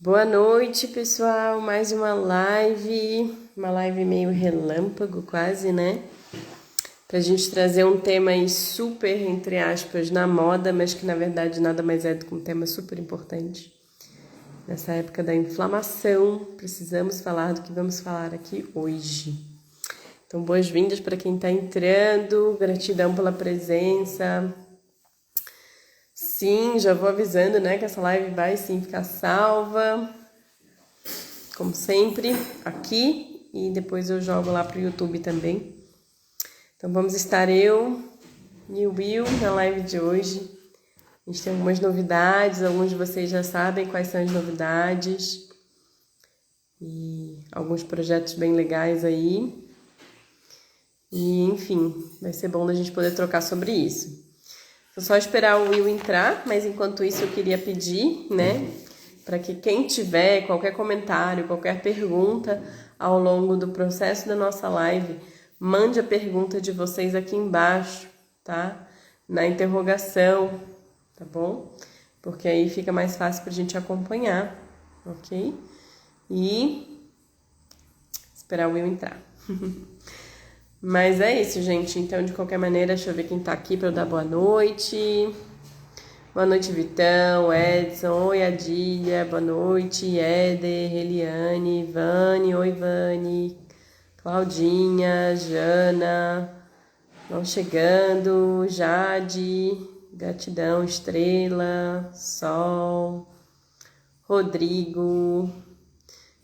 Boa noite, pessoal. Mais uma live meio relâmpago, quase, né? Pra gente trazer um tema aí super, entre aspas, na moda, mas que na verdade nada mais é do que um tema super importante. Nessa época da inflamação, precisamos falar do que vamos falar aqui hoje. Então, boas-vindas para quem está entrando, gratidão pela presença. Sim, já vou avisando, né, que essa live vai sim ficar salva, como sempre, aqui, e depois eu jogo lá pro YouTube também. Então vamos estar eu e o Will na live de hoje. A gente tem algumas novidades, alguns de vocês já sabem quais são as novidades. E alguns projetos bem legais aí. E, enfim, vai ser bom a gente poder trocar sobre isso. Vou só esperar o Will entrar, mas enquanto isso eu queria pedir, né, para que quem tiver qualquer comentário, qualquer pergunta ao longo do processo da nossa live, mande a pergunta de vocês aqui embaixo, tá? Na interrogação, tá bom? Porque aí fica mais fácil pra gente acompanhar, ok? E esperar o Will entrar. Mas é isso, gente. Então, de qualquer maneira, deixa eu ver quem tá aqui para eu dar boa noite. Boa noite, Vitão, Edson, oi, Adília, boa noite, Éder, Eliane, Vani, oi, Vani, Claudinha, Jana, vão chegando, Jade, gratidão, Estrela, Sol, Rodrigo,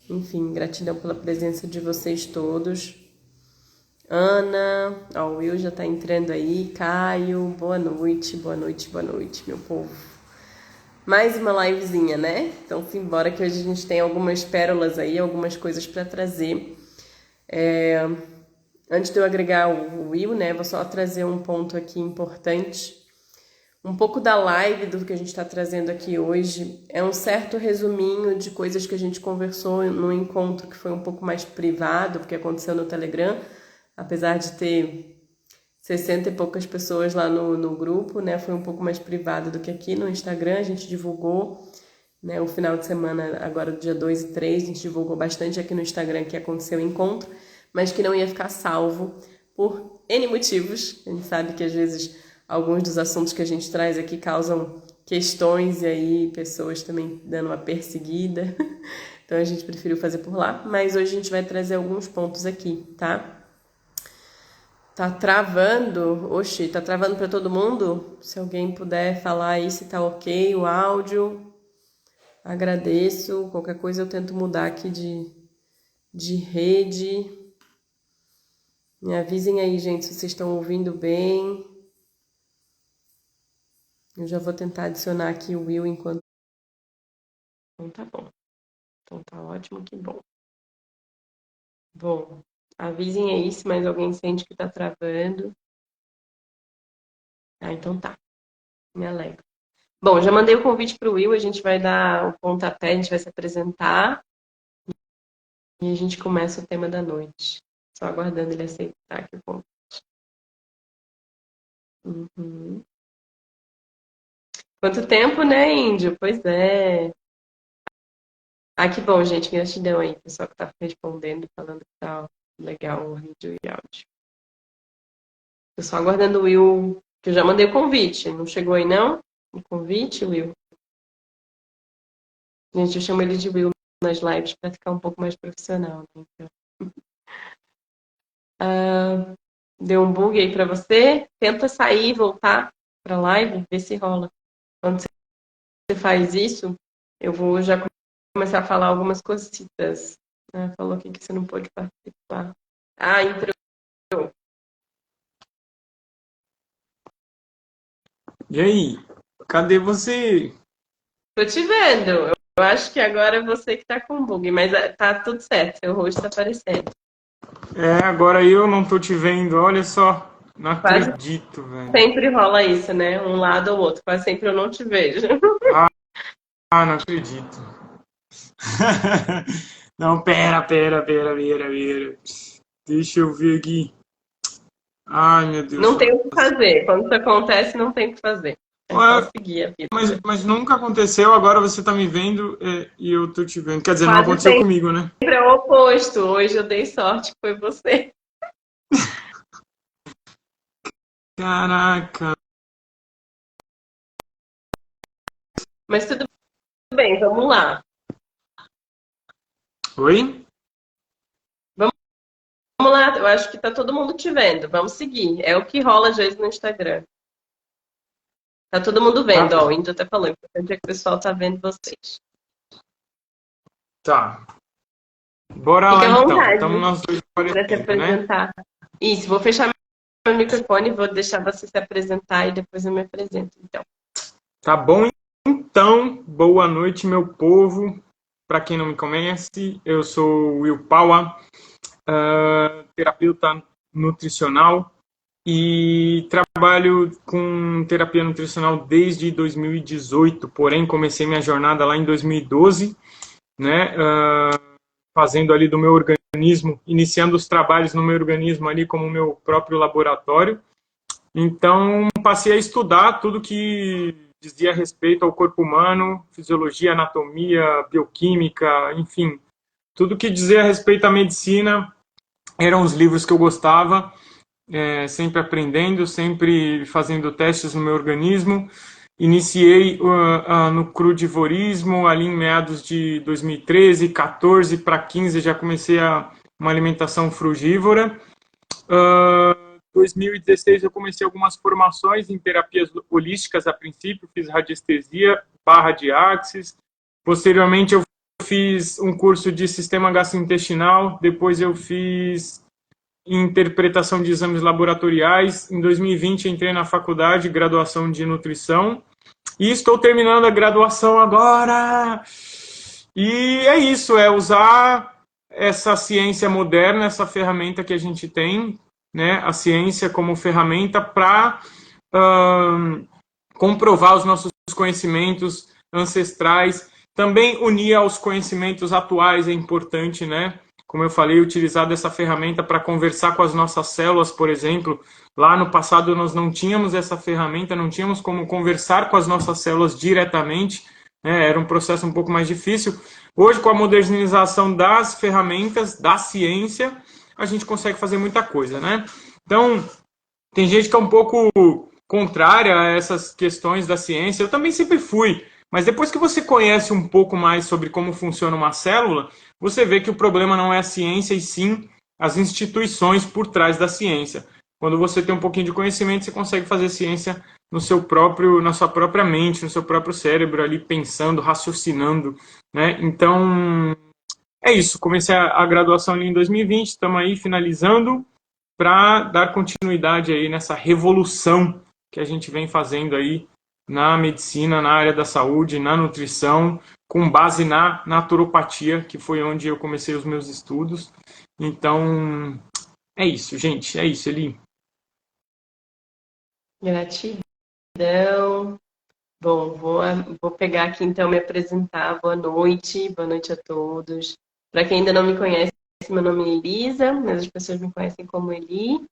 enfim, gratidão pela presença de vocês todos. Ana, ó, o Will já tá entrando aí, Caio, boa noite, boa noite, boa noite, meu povo. Mais uma livezinha, né? Então, simbora que hoje a gente tem algumas pérolas aí, algumas coisas para trazer. Antes de eu agregar o Will, né, vou só trazer um ponto aqui importante. Um pouco da live do que a gente está trazendo aqui hoje é um certo resuminho de coisas que a gente conversou no encontro que foi um pouco mais privado, porque aconteceu no Telegram, apesar de ter 60 e poucas pessoas lá no grupo, né? Foi um pouco mais privado do que aqui no Instagram, a gente divulgou, né? O final de semana, agora do dia 2 e 3, a gente divulgou bastante aqui no Instagram que aconteceu o encontro, mas que não ia ficar salvo por N motivos. A gente sabe que às vezes alguns dos assuntos que a gente traz aqui causam questões e aí pessoas também dando uma perseguida. Então a gente preferiu fazer por lá, mas hoje a gente vai trazer alguns pontos aqui, tá? Tá travando? Oxi, tá travando para todo mundo? Se alguém puder falar aí se tá ok o áudio, agradeço. Qualquer coisa eu tento mudar aqui de rede. Me avisem aí, gente, se vocês estão ouvindo bem. Eu já vou tentar adicionar aqui o Will enquanto... Então tá bom. Então tá ótimo, que bom. Bom, avisem aí se mais alguém sente que tá travando. Ah, então tá. Me alegro. Bom, já mandei o convite para o Will, a gente vai dar o pontapé, a gente vai se apresentar e a gente começa o tema da noite. Só aguardando ele aceitar aqui o convite. Uhum. Quanto tempo, né, Índio? Pois é. Ah, que bom, gente. Gratidão aí, pessoal que tá respondendo, falando que tá legal o vídeo e áudio. Tô só aguardando o Will, que eu já mandei o convite. Não chegou aí, não? O convite, Will? Gente, eu chamo ele de Will nas lives para ficar um pouco mais profissional, né? Então, deu um bug aí para você? Tenta sair e voltar para a live, ver se rola. Quando você faz isso, eu vou já começar a falar algumas cositas. Ah, falou aqui que você não pôde participar. Ah, entrou. E aí? Cadê você? Tô te vendo. Eu acho que agora é você que tá com bug, mas tá tudo certo. Seu rosto tá aparecendo. É, agora eu não tô te vendo, olha só. Não Quase acredito, velho. sempre rola isso, né? Um lado ou outro. Quase sempre eu não te vejo. Não acredito. Não, pera. Deixa eu ver aqui. Ai, meu Deus Não do tem o que fazer. Quando isso acontece, não tem o que fazer. É só seguir a vida. Mas nunca aconteceu, agora você tá me vendo e eu tô te vendo. Quer dizer, não Quase aconteceu sempre comigo, né? é o oposto. Hoje eu dei sorte que foi você. Caraca. Mas tudo bem, vamos lá. Oi? Vamos lá, eu acho que tá todo mundo te vendo. Vamos seguir. É o que rola às vezes no Instagram. Tá todo mundo Tá vendo, ó. O bom. Índio até falou. O importante é que o pessoal tá vendo vocês. Tá. Bora Fica lá à então. Estamos vontade nós dois para se aparecendo, né? apresentar. Isso, vou fechar meu microfone, vou deixar você se apresentar e depois eu me apresento. Então, Tá bom? Então, boa noite, meu povo. Para quem não me conhece, eu sou o Will Paua, terapeuta nutricional e trabalho com terapia nutricional desde 2018, porém comecei minha jornada lá em 2012, né, fazendo ali do meu organismo, iniciando os trabalhos no meu organismo ali como meu próprio laboratório. Então, passei a estudar tudo que dizia respeito ao corpo humano, fisiologia, anatomia, bioquímica, enfim, tudo que dizia respeito à medicina eram os livros que eu gostava, sempre aprendendo, sempre fazendo testes no meu organismo. Iniciei no crudivorismo ali em meados de 2013, 14 para 15 já comecei uma alimentação frugívora. 2016 eu comecei algumas formações em terapias holísticas a princípio, fiz radiestesia, barra de axis. Posteriormente eu fiz um curso de sistema gastrointestinal, depois eu fiz interpretação de exames laboratoriais. Em 2020 entrei na faculdade, graduação de nutrição. E estou terminando a graduação agora. E é isso, é usar essa ciência moderna, essa ferramenta que a gente tem, né, a ciência como ferramenta para comprovar os nossos conhecimentos ancestrais. Também unir aos conhecimentos atuais é importante, né? Como eu falei, utilizar dessa ferramenta para conversar com as nossas células, por exemplo. Lá no passado nós não tínhamos essa ferramenta, não tínhamos como conversar com as nossas células diretamente, né? Era um processo um pouco mais difícil. Hoje, com a modernização das ferramentas, da ciência, a gente consegue fazer muita coisa, né? Então, tem gente que é um pouco contrária a essas questões da ciência. Eu também sempre fui. Mas depois que você conhece um pouco mais sobre como funciona uma célula, você vê que o problema não é a ciência e sim as instituições por trás da ciência. Quando você tem um pouquinho de conhecimento, você consegue fazer ciência no seu próprio, na sua própria mente, no seu próprio cérebro ali pensando, raciocinando, né? Então, é isso. Comecei a graduação ali em 2020, estamos aí finalizando para dar continuidade aí nessa revolução que a gente vem fazendo aí na medicina, na área da saúde, na nutrição, com base na naturopatia, que foi onde eu comecei os meus estudos. Então, é isso, gente. É isso, Eli. gratidão. Bom, vou pegar aqui então me apresentar. Boa noite a todos. Para quem ainda não me conhece, meu nome é Elisa, mas as pessoas me conhecem como Eli,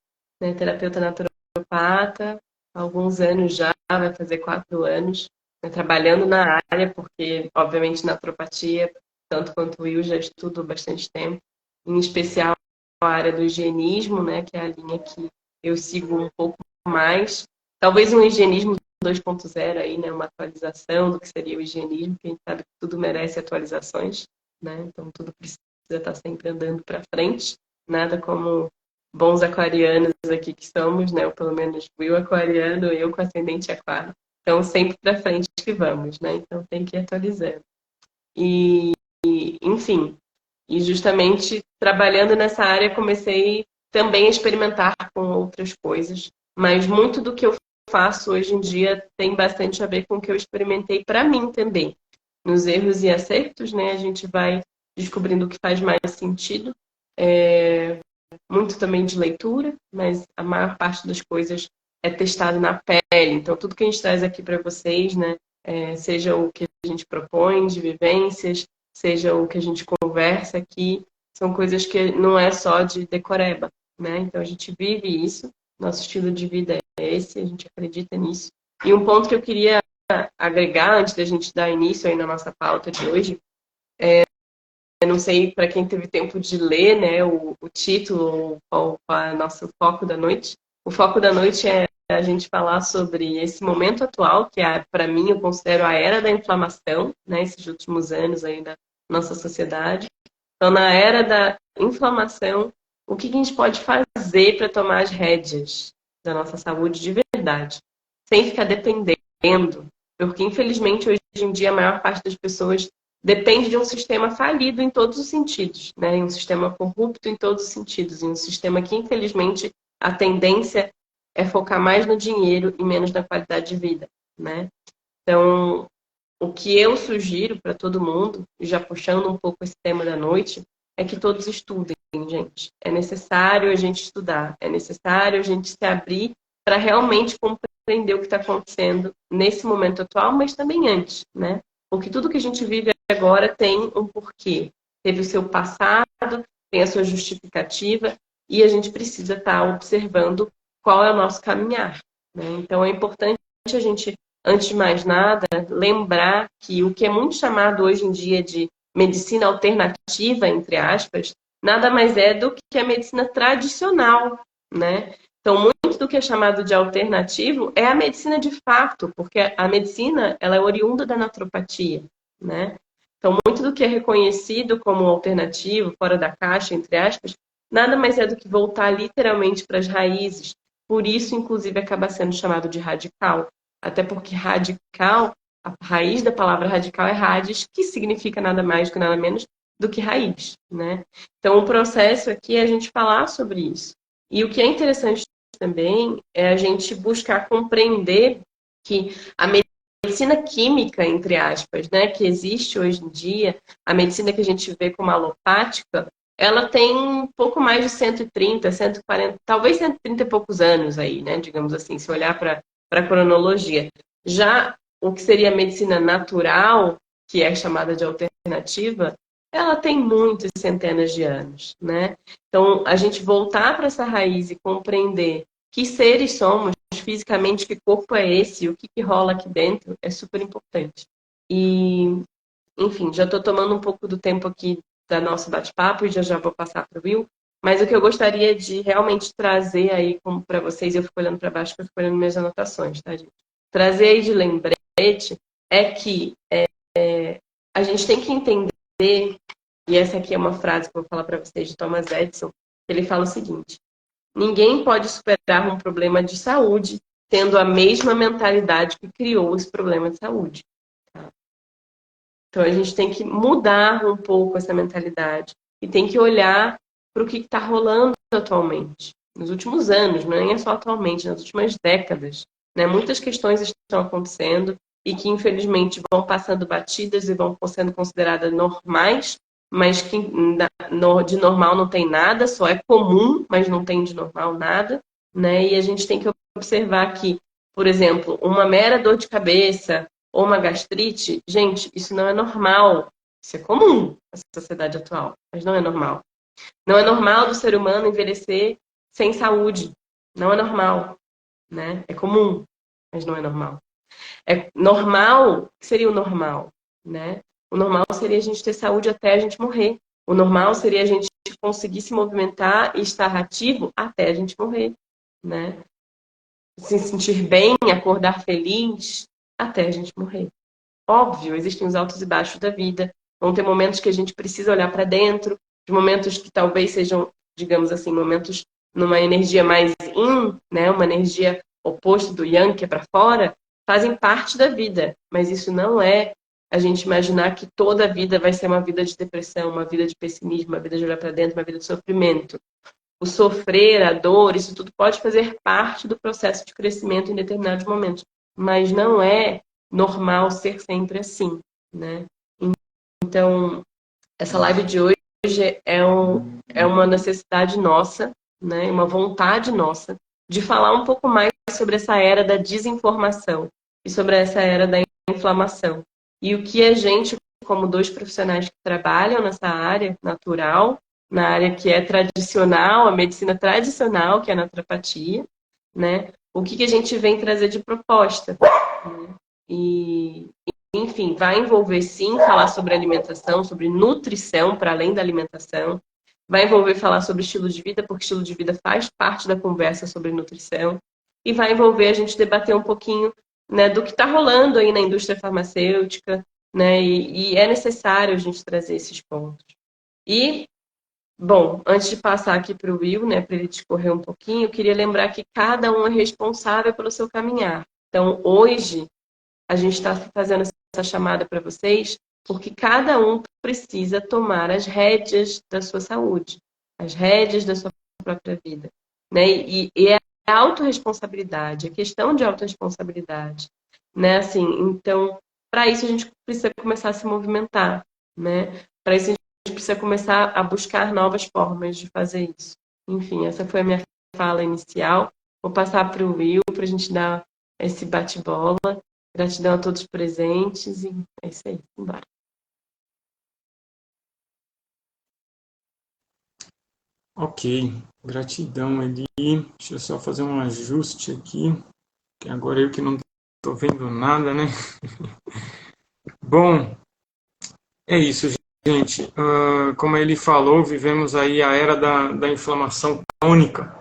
né, terapeuta naturopata, há alguns anos já, vai fazer 4 anos, né, trabalhando na área, porque, obviamente, naturopatia, tanto quanto eu, já estudo há bastante tempo, em especial a área do higienismo, né, que é a linha que eu sigo um pouco mais. Talvez um higienismo 2.0 aí, né, uma atualização do que seria o higienismo, que a gente sabe que tudo merece atualizações, né, então tudo precisa estar sempre andando para frente, nada como bons aquarianos aqui que somos, né? Ou pelo menos Will aquariano, eu com ascendente aquário. Então, sempre para frente que vamos, né? Então, tem que ir atualizando. Enfim, e justamente trabalhando nessa área, comecei também a experimentar com outras coisas. Mas muito do que eu faço hoje em dia tem bastante a ver com o que eu experimentei para mim também. Nos erros e acertos, né? A gente vai descobrindo o que faz mais sentido. Muito também de leitura, mas a maior parte das coisas é testado na pele. Então, tudo que a gente traz aqui para vocês, né, seja o que a gente propõe de vivências, seja o que a gente conversa aqui, são coisas que não é só de decoreba, né? Então, a gente vive isso, nosso estilo de vida é esse, a gente acredita nisso. E um ponto que eu queria agregar antes da gente dar início aí na nossa pauta de hoje, eu não sei para quem teve tempo de ler, né, o título, qual é o nosso foco da noite. O foco da noite é a gente falar sobre esse momento atual, que é, para mim, eu considero a era da inflamação, né, esses últimos anos aí da nossa sociedade. Então, na era da inflamação, o que a gente pode fazer para tomar as rédeas da nossa saúde de verdade, sem ficar dependendo, porque infelizmente hoje em dia a maior parte das pessoas depende de um sistema falido em todos os sentidos, né? Um sistema corrupto em todos os sentidos, em um sistema que infelizmente a tendência é focar mais no dinheiro e menos na qualidade de vida, né? Então, o que eu sugiro para todo mundo, já puxando um pouco esse tema da noite, é que todos estudem, gente. É necessário a gente estudar, é necessário a gente se abrir para realmente compreender o que está acontecendo nesse momento atual, mas também antes, né? Porque tudo que a gente vive agora tem um porquê. Teve o seu passado, tem a sua justificativa, e a gente precisa estar observando qual é o nosso caminhar, né? Então é importante a gente, antes de mais nada, lembrar que o que é muito chamado hoje em dia de medicina alternativa, entre aspas, nada mais é do que a medicina tradicional, né? Então, muito do que é chamado de alternativo é a medicina de fato, porque a medicina ela é oriunda da naturopatia, né? Então, muito do que é reconhecido como alternativo, fora da caixa, entre aspas, nada mais é do que voltar literalmente para as raízes. Por isso, inclusive, acaba sendo chamado de radical. Até porque radical, a raiz da palavra radical é rades, que significa nada mais do que nada menos do que raiz, né? Então, o processo aqui é a gente falar sobre isso. E o que é interessante também é a gente buscar compreender que a medicina química, entre aspas, né, que existe hoje em dia, a medicina que a gente vê como alopática, ela tem um pouco mais de 130, 140, talvez 130 e poucos anos aí, né, digamos assim, se olhar para a cronologia. Já o que seria a medicina natural, que é chamada de alternativa, ela tem muitas centenas de anos, né? Então, a gente voltar para essa raiz e compreender que seres somos fisicamente, que corpo é esse, o que rola aqui dentro, é super importante. E, enfim, já estou tomando um pouco do tempo aqui da nosso bate-papo e já vou passar para o Will. Mas o que eu gostaria de realmente trazer aí para vocês, eu fico olhando para baixo, eu fico olhando minhas anotações, tá, gente? Trazer aí de lembrete é que a gente tem que entender, e essa aqui é uma frase que eu vou falar para vocês de Thomas Edison, ele fala o seguinte: ninguém pode superar um problema de saúde tendo a mesma mentalidade que criou esse problema de saúde. Tá? Então a gente tem que mudar um pouco essa mentalidade e tem que olhar para o que está rolando atualmente, nos últimos anos, não é só atualmente, nas últimas décadas. Né? Muitas questões estão acontecendo e que infelizmente vão passando batidas e vão sendo consideradas normais, mas que de normal não tem nada, só é comum, mas não tem de normal nada, né? E a gente tem que observar que, por exemplo, uma mera dor de cabeça ou uma gastrite, gente, isso não é normal. Isso é comum na sociedade atual, mas não é normal. Não é normal do ser humano envelhecer sem saúde. Não é normal, né? É comum, mas não é normal. É normal, o que seria o normal, né? O normal seria a gente ter saúde até a gente morrer. O normal seria a gente conseguir se movimentar e estar ativo até a gente morrer, né? Se sentir bem, acordar feliz até a gente morrer. Óbvio, existem os altos e baixos da vida. Vão ter momentos que a gente precisa olhar para dentro, de momentos que talvez sejam, digamos assim, momentos numa energia mais yin, né? Uma energia oposta do yang, que é para fora, fazem parte da vida. Mas isso não é a gente imaginar que toda a vida vai ser uma vida de depressão, uma vida de pessimismo, uma vida de olhar para dentro, uma vida de sofrimento. O sofrer, a dor, isso tudo pode fazer parte do processo de crescimento em determinados momentos. Mas não é normal ser sempre assim, né? Então, essa live de hoje é uma necessidade nossa, né? Uma vontade nossa de falar um pouco mais sobre essa era da desinformação e sobre essa era da inflamação. E o que a gente, como dois profissionais que trabalham nessa área natural, na área que é tradicional, a medicina tradicional, que é a naturopatia, né? o que a gente vem trazer de proposta, né? E, enfim, vai envolver sim falar sobre alimentação, sobre nutrição para além da alimentação. Vai envolver falar sobre estilo de vida, porque estilo de vida faz parte da conversa sobre nutrição. E vai envolver a gente debater um pouquinho, né, do que está rolando aí na indústria farmacêutica, né? E é necessário a gente trazer esses pontos. E, bom, antes de passar aqui para o Will, né, para ele discorrer um pouquinho, eu queria lembrar que cada um é responsável pelo seu caminhar. Então, hoje, a gente está fazendo essa chamada para vocês porque cada um precisa tomar as rédeas da sua saúde, as rédeas da sua própria vida, né? E é a autorresponsabilidade, a questão de autorresponsabilidade, né? Assim, então, para isso a gente precisa começar a se movimentar, né? Para isso a gente precisa começar a buscar novas formas de fazer isso. Enfim, essa foi a minha fala inicial. Vou passar para o Will para a gente dar esse bate-bola. Gratidão a todos presentes e é isso aí, embora. Ok, gratidão, Eli. Deixa eu só fazer um ajuste aqui, que agora eu que não estou vendo nada, né? Bom, é isso, gente. Como ele falou, vivemos aí a era da inflamação crônica,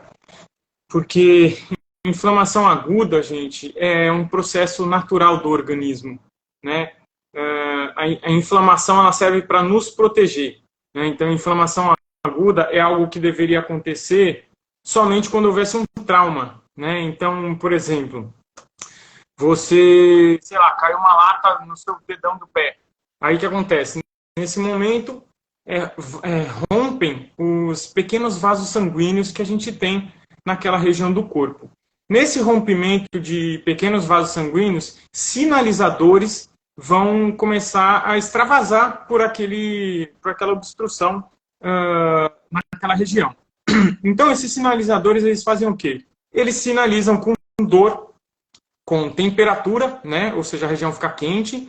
porque inflamação aguda, gente, é um processo natural do organismo, né? A inflamação ela serve para nos proteger, né? Então, a inflamação aguda é algo que deveria acontecer somente quando houvesse um trauma, né? Então, por exemplo, você, sei lá, caiu uma lata no seu dedão do pé. Aí o que acontece? Nesse momento, rompem os pequenos vasos sanguíneos que a gente tem naquela região do corpo. Nesse rompimento de pequenos vasos sanguíneos, sinalizadores vão começar a extravasar por aquela obstrução naquela região. Então, esses sinalizadores, eles fazem o quê? Eles sinalizam com dor, com temperatura, né? Ou seja, a região fica quente,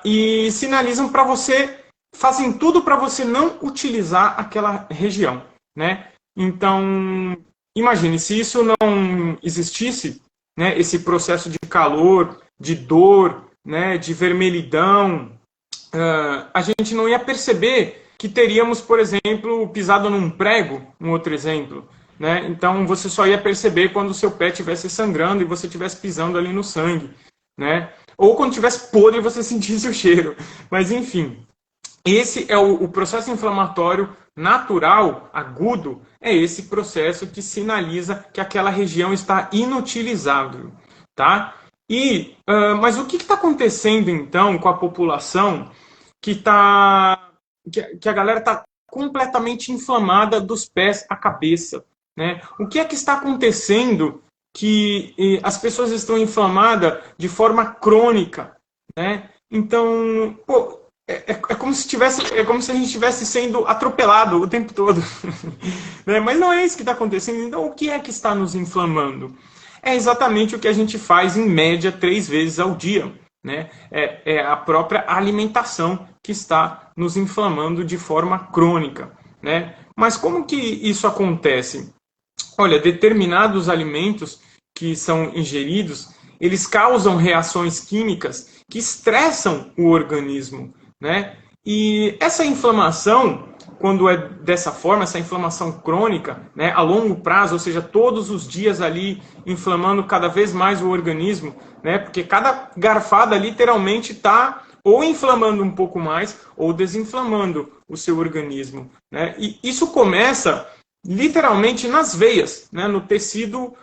e sinalizam para você, fazem tudo para você não utilizar aquela região, né? Então, imagine, se isso não existisse, né, esse processo de calor, de dor, né, de vermelhidão, a gente não ia perceber que teríamos, por exemplo, pisado num prego, um outro exemplo, né? Então você só ia perceber quando o seu pé estivesse sangrando e você estivesse pisando ali no sangue, né? Ou quando estivesse podre e você sentisse o cheiro. Mas enfim, esse é o processo inflamatório natural, agudo, é esse processo que sinaliza que aquela região está inutilizável, tá? Mas o que está acontecendo então com a população que a galera está completamente inflamada dos pés à cabeça, né? O que é que está acontecendo que as pessoas estão inflamadas de forma crônica, né? Então, pô, é como se a gente estivesse sendo atropelado o tempo todo. Né? Mas não é isso que está acontecendo. Então, o que é que está nos inflamando? É exatamente o que a gente faz, em média, 3 vezes ao dia. Né? É a própria alimentação que está nos inflamando de forma crônica. Né? Mas como que isso acontece? Olha, determinados alimentos que são ingeridos, eles causam reações químicas que estressam o organismo, né? E essa inflamação, quando é dessa forma, essa inflamação crônica, né, a longo prazo, ou seja, todos os dias ali inflamando cada vez mais o organismo, né? Porque cada garfada literalmente está ou inflamando um pouco mais ou desinflamando o seu organismo, né? E isso começa literalmente nas veias, né, no tecido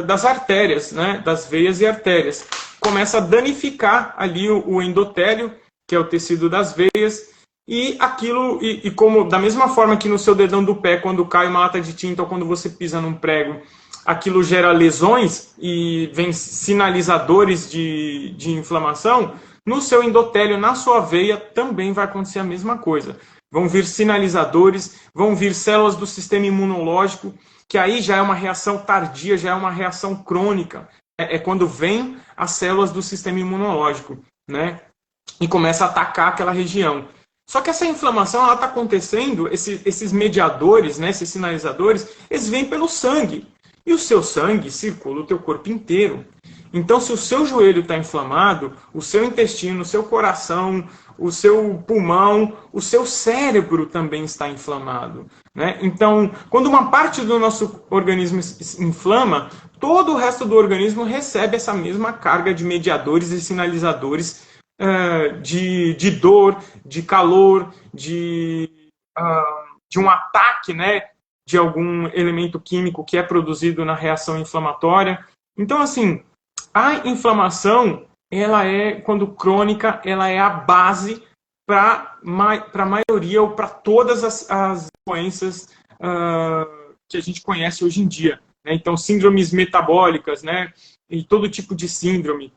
das artérias, né, das veias e artérias. Começa a danificar ali o endotélio, que é o tecido das veias, e aquilo, como da mesma forma que no seu dedão do pé, quando cai uma lata de tinta ou quando você pisa num prego, aquilo gera lesões e vem sinalizadores de inflamação, no seu endotélio, na sua veia, também vai acontecer a mesma coisa. Vão vir sinalizadores, vão vir células do sistema imunológico, que aí já é uma reação tardia, já é uma reação crônica. É quando vem as células do sistema imunológico, né? E começa a atacar aquela região. Só que essa inflamação ela está acontecendo, esses mediadores, né, esses sinalizadores, eles vêm pelo sangue. E o seu sangue circula o teu corpo inteiro. Então, se o seu joelho está inflamado, o seu intestino, o seu coração, o seu pulmão, o seu cérebro também está inflamado, né? Então, quando uma parte do nosso organismo se inflama, todo o resto do organismo recebe essa mesma carga de mediadores e sinalizadores de dor, de calor, de um ataque, né, de algum elemento químico que é produzido na reação inflamatória. Então, assim, a inflamação, ela é, quando crônica, ela é a base para a maioria ou para todas as doenças que a gente conhece hoje em dia, né? Então, síndromes metabólicas, né? E todo tipo de síndrome.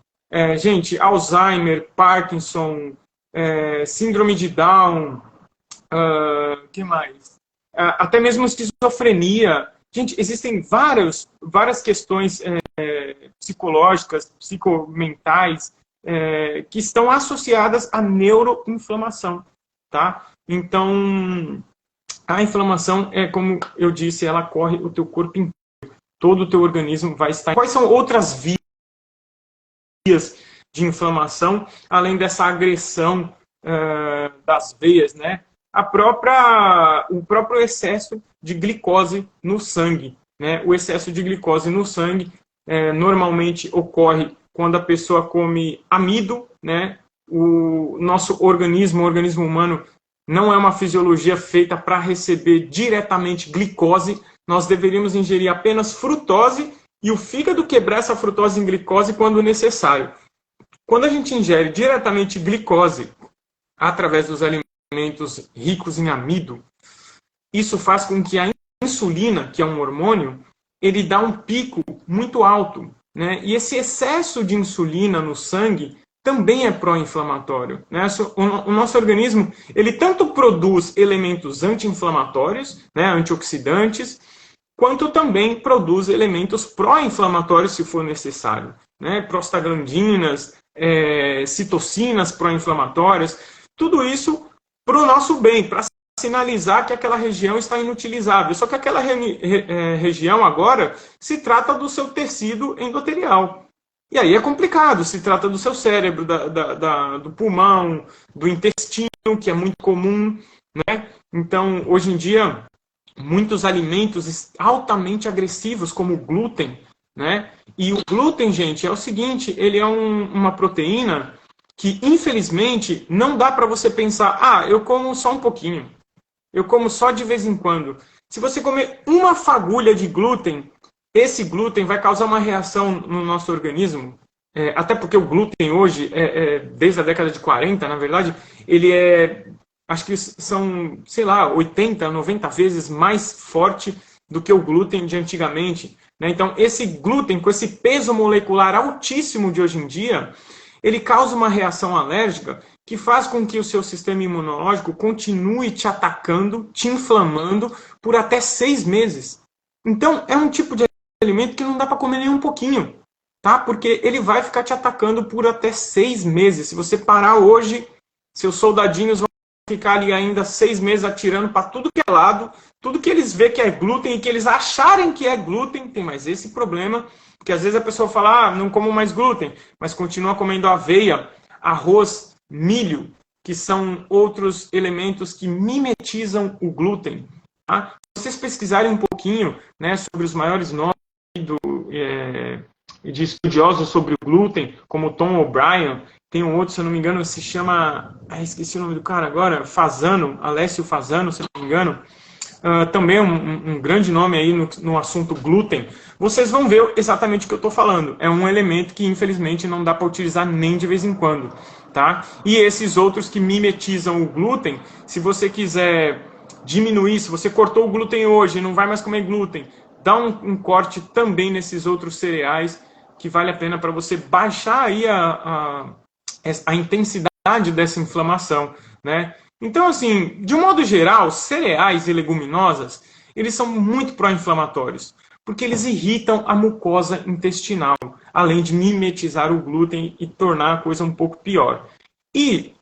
Gente, Alzheimer, Parkinson, síndrome de Down, que mais? Até mesmo esquizofrenia. Gente, existem várias questões psicológicas, psicomentais, que estão associadas à neuroinflamação, tá? Então, a inflamação é, como eu disse, ela corre o teu corpo inteiro, todo o teu organismo vai estar... Quais são outras vias de inflamação, além dessa agressão das veias, né? O próprio excesso de glicose no sangue, né? O excesso de glicose no sangue normalmente ocorre quando a pessoa come amido, né? O nosso organismo, o organismo humano, não é uma fisiologia feita para receber diretamente glicose. Nós deveríamos ingerir apenas frutose e o fígado quebrar essa frutose em glicose quando necessário. Quando a gente ingere diretamente glicose através dos alimentos ricos em amido, isso faz com que a insulina, que é um hormônio, ele dá um pico muito alto, né? E esse excesso de insulina no sangue também é pró-inflamatório, né? O nosso organismo, ele tanto produz elementos anti-inflamatórios, né, antioxidantes, quanto também produz elementos pró-inflamatórios se for necessário, né? Prostaglandinas, citocinas pró-inflamatórias, tudo isso para o nosso bem, para sinalizar que aquela região está inutilizável. Só que aquela região agora se trata do seu tecido endotelial. E aí é complicado, se trata do seu cérebro, do pulmão, do intestino, que é muito comum, né? Então, hoje em dia, muitos alimentos altamente agressivos, como o glúten, né? E o glúten, gente, é o seguinte, ele é uma proteína que, infelizmente, não dá para você pensar, eu como só um pouquinho, eu como só de vez em quando. Se você comer uma fagulha de glúten, esse glúten vai causar uma reação no nosso organismo, até porque o glúten hoje, desde a década de 40, na verdade, ele acho que são, sei lá, 80, 90 vezes mais forte do que o glúten de antigamente, né? Então, esse glúten, com esse peso molecular altíssimo de hoje em dia, ele causa uma reação alérgica que faz com que o seu sistema imunológico continue te atacando, te inflamando por até 6 meses. Então, é um tipo de alimento que não dá para comer nem um pouquinho, tá? Porque ele vai ficar te atacando por até 6 meses. Se você parar hoje, seus soldadinhos vão ficar ali ainda 6 meses atirando para tudo que é lado, tudo que eles veem que é glúten e que eles acharem que é glúten, tem mais esse problema, porque às vezes a pessoa fala, não como mais glúten, mas continua comendo aveia, arroz, milho, que são outros elementos que mimetizam o glúten. Tá? Se vocês pesquisarem um pouquinho, né, sobre os maiores nomes de estudiosos sobre o glúten, como Tom O'Brien, tem um outro, se eu não me engano, se chama... esqueci o nome do cara agora, Fasano, Alessio Fasano, se eu não me engano. Também um grande nome aí no assunto glúten. Vocês vão ver exatamente o que eu estou falando. É um elemento que, infelizmente, não dá para utilizar nem de vez em quando. Tá? E esses outros que mimetizam o glúten, se você quiser diminuir, se você cortou o glúten hoje e não vai mais comer glúten, dá um corte também nesses outros cereais, que vale a pena para você baixar aí a intensidade dessa inflamação, né? Então, assim, de um modo geral, cereais e leguminosas, eles são muito pró-inflamatórios, porque eles irritam a mucosa intestinal, além de mimetizar o glúten e tornar a coisa um pouco pior. E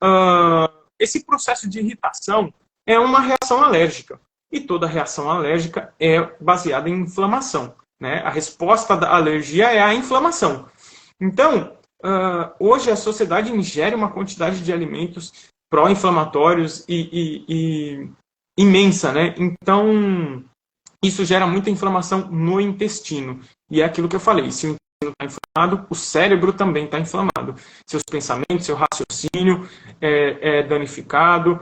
esse processo de irritação é uma reação alérgica, e toda reação alérgica é baseada em inflamação, né? A resposta da alergia é a inflamação. Então, hoje a sociedade ingere uma quantidade de alimentos pró-inflamatórios e imensa, né? Então, isso gera muita inflamação no intestino. E é aquilo que eu falei, se o intestino está inflamado, o cérebro também está inflamado. Seus pensamentos, seu raciocínio é danificado,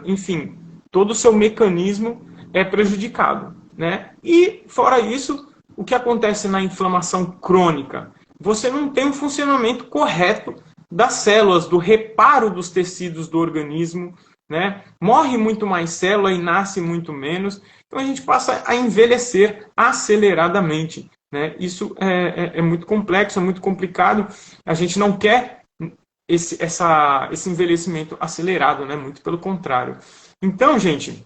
enfim, todo o seu mecanismo é prejudicado, né? E, fora isso, o que acontece na inflamação crônica? Você não tem um funcionamento correto das células, do reparo dos tecidos do organismo, né? Morre muito mais célula e nasce muito menos. Então a gente passa a envelhecer aceleradamente, né? Isso é muito complexo, é muito complicado. A gente não quer esse envelhecimento acelerado, né? Muito pelo contrário. Então, gente,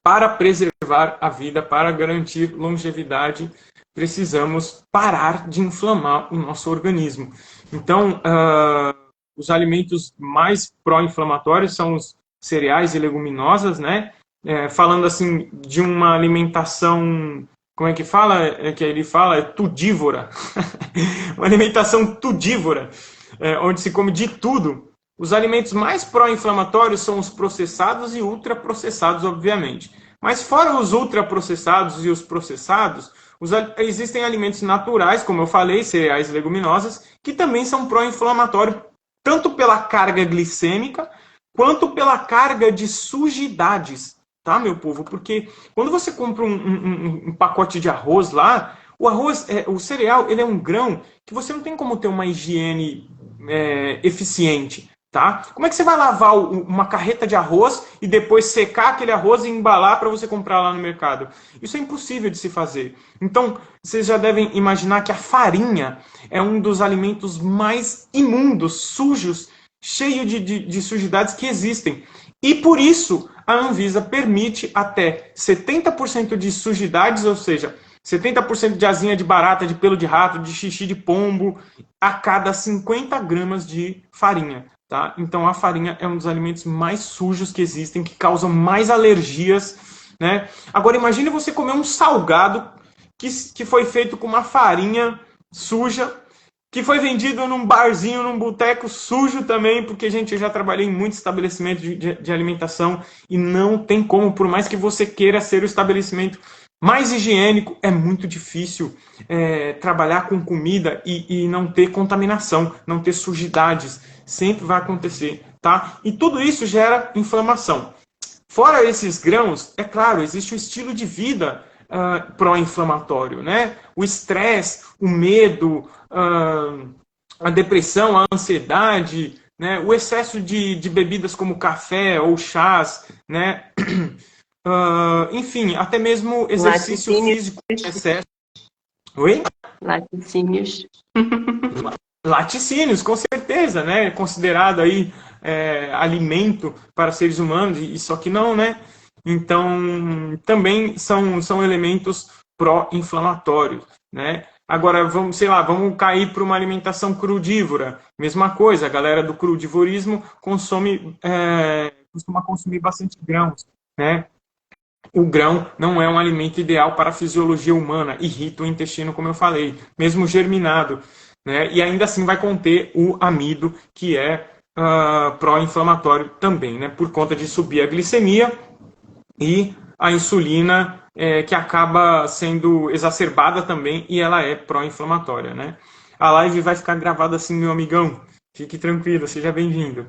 para preservar a vida, para garantir longevidade, precisamos parar de inflamar o nosso organismo. Então, os alimentos mais pró-inflamatórios são os cereais e leguminosas, né? Falando assim de uma alimentação, como é que fala? Que ele fala tudívora. Uma alimentação tudívora, onde se come de tudo. Os alimentos mais pró-inflamatórios são os processados e ultraprocessados, obviamente. Mas fora os ultraprocessados e os processados, existem alimentos naturais, como eu falei, cereais e leguminosas, que também são pró-inflamatórios, tanto pela carga glicêmica, quanto pela carga de sujidades, tá, meu povo? Porque quando você compra um pacote de arroz lá, o arroz, o cereal, ele é um grão que você não tem como ter uma higiene eficiente, tá? Como é que você vai lavar uma carreta de arroz e depois secar aquele arroz e embalar para você comprar lá no mercado? Isso é impossível de se fazer. Então, vocês já devem imaginar que a farinha é um dos alimentos mais imundos, sujos, cheio de sujidades que existem. E por isso a Anvisa permite até 70% de sujidades, ou seja, 70% de asinha de barata, de pelo de rato, de xixi de pombo, a cada 50 gramas de farinha. Tá? Então a farinha é um dos alimentos mais sujos que existem, que causam mais alergias. Né? Agora imagine você comer um salgado que foi feito com uma farinha suja, que foi vendido num barzinho, num boteco sujo também, porque, gente, eu já trabalhei em muitos estabelecimentos de alimentação e não tem como, por mais que você queira ser o estabelecimento mais higiênico, é muito difícil trabalhar com comida e não ter contaminação, não ter sujidades. Sempre vai acontecer, tá? E tudo isso gera inflamação. Fora esses grãos, é claro, existe o estilo de vida pró-inflamatório, né? O estresse, o medo, a depressão, a ansiedade, né? O excesso de bebidas como café ou chás, né? Enfim, até mesmo exercício físico em excesso. Oi? Laticínios. Laticínios, com certeza, né? Considerado aí alimento para seres humanos, e só que não, né? Então, também são elementos pró-inflamatórios, né? Agora, vamos cair para uma alimentação crudívora. Mesma coisa, a galera do crudivorismo costuma consumir bastante grãos, né? O grão não é um alimento ideal para a fisiologia humana, irrita o intestino, como eu falei, mesmo germinado, né? E ainda assim vai conter o amido, que é pró-inflamatório também, né? Por conta de subir a glicemia e a insulina, que acaba sendo exacerbada também, e ela é pró-inflamatória, né? A live vai ficar gravada assim, meu amigão. Fique tranquilo, seja bem-vindo.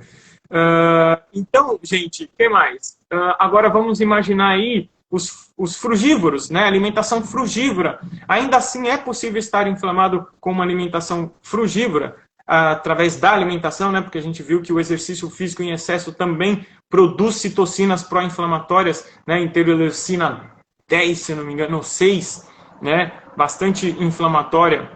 Então, gente, o que mais? Agora vamos imaginar aí os frugívoros, né? Alimentação frugívora. Ainda assim é possível estar inflamado com uma alimentação frugívora, através da alimentação, né? Porque a gente viu que o exercício físico em excesso também produz citocinas pró-inflamatórias, né? Interleucina 10, se não me engano, 6, né? Bastante inflamatória.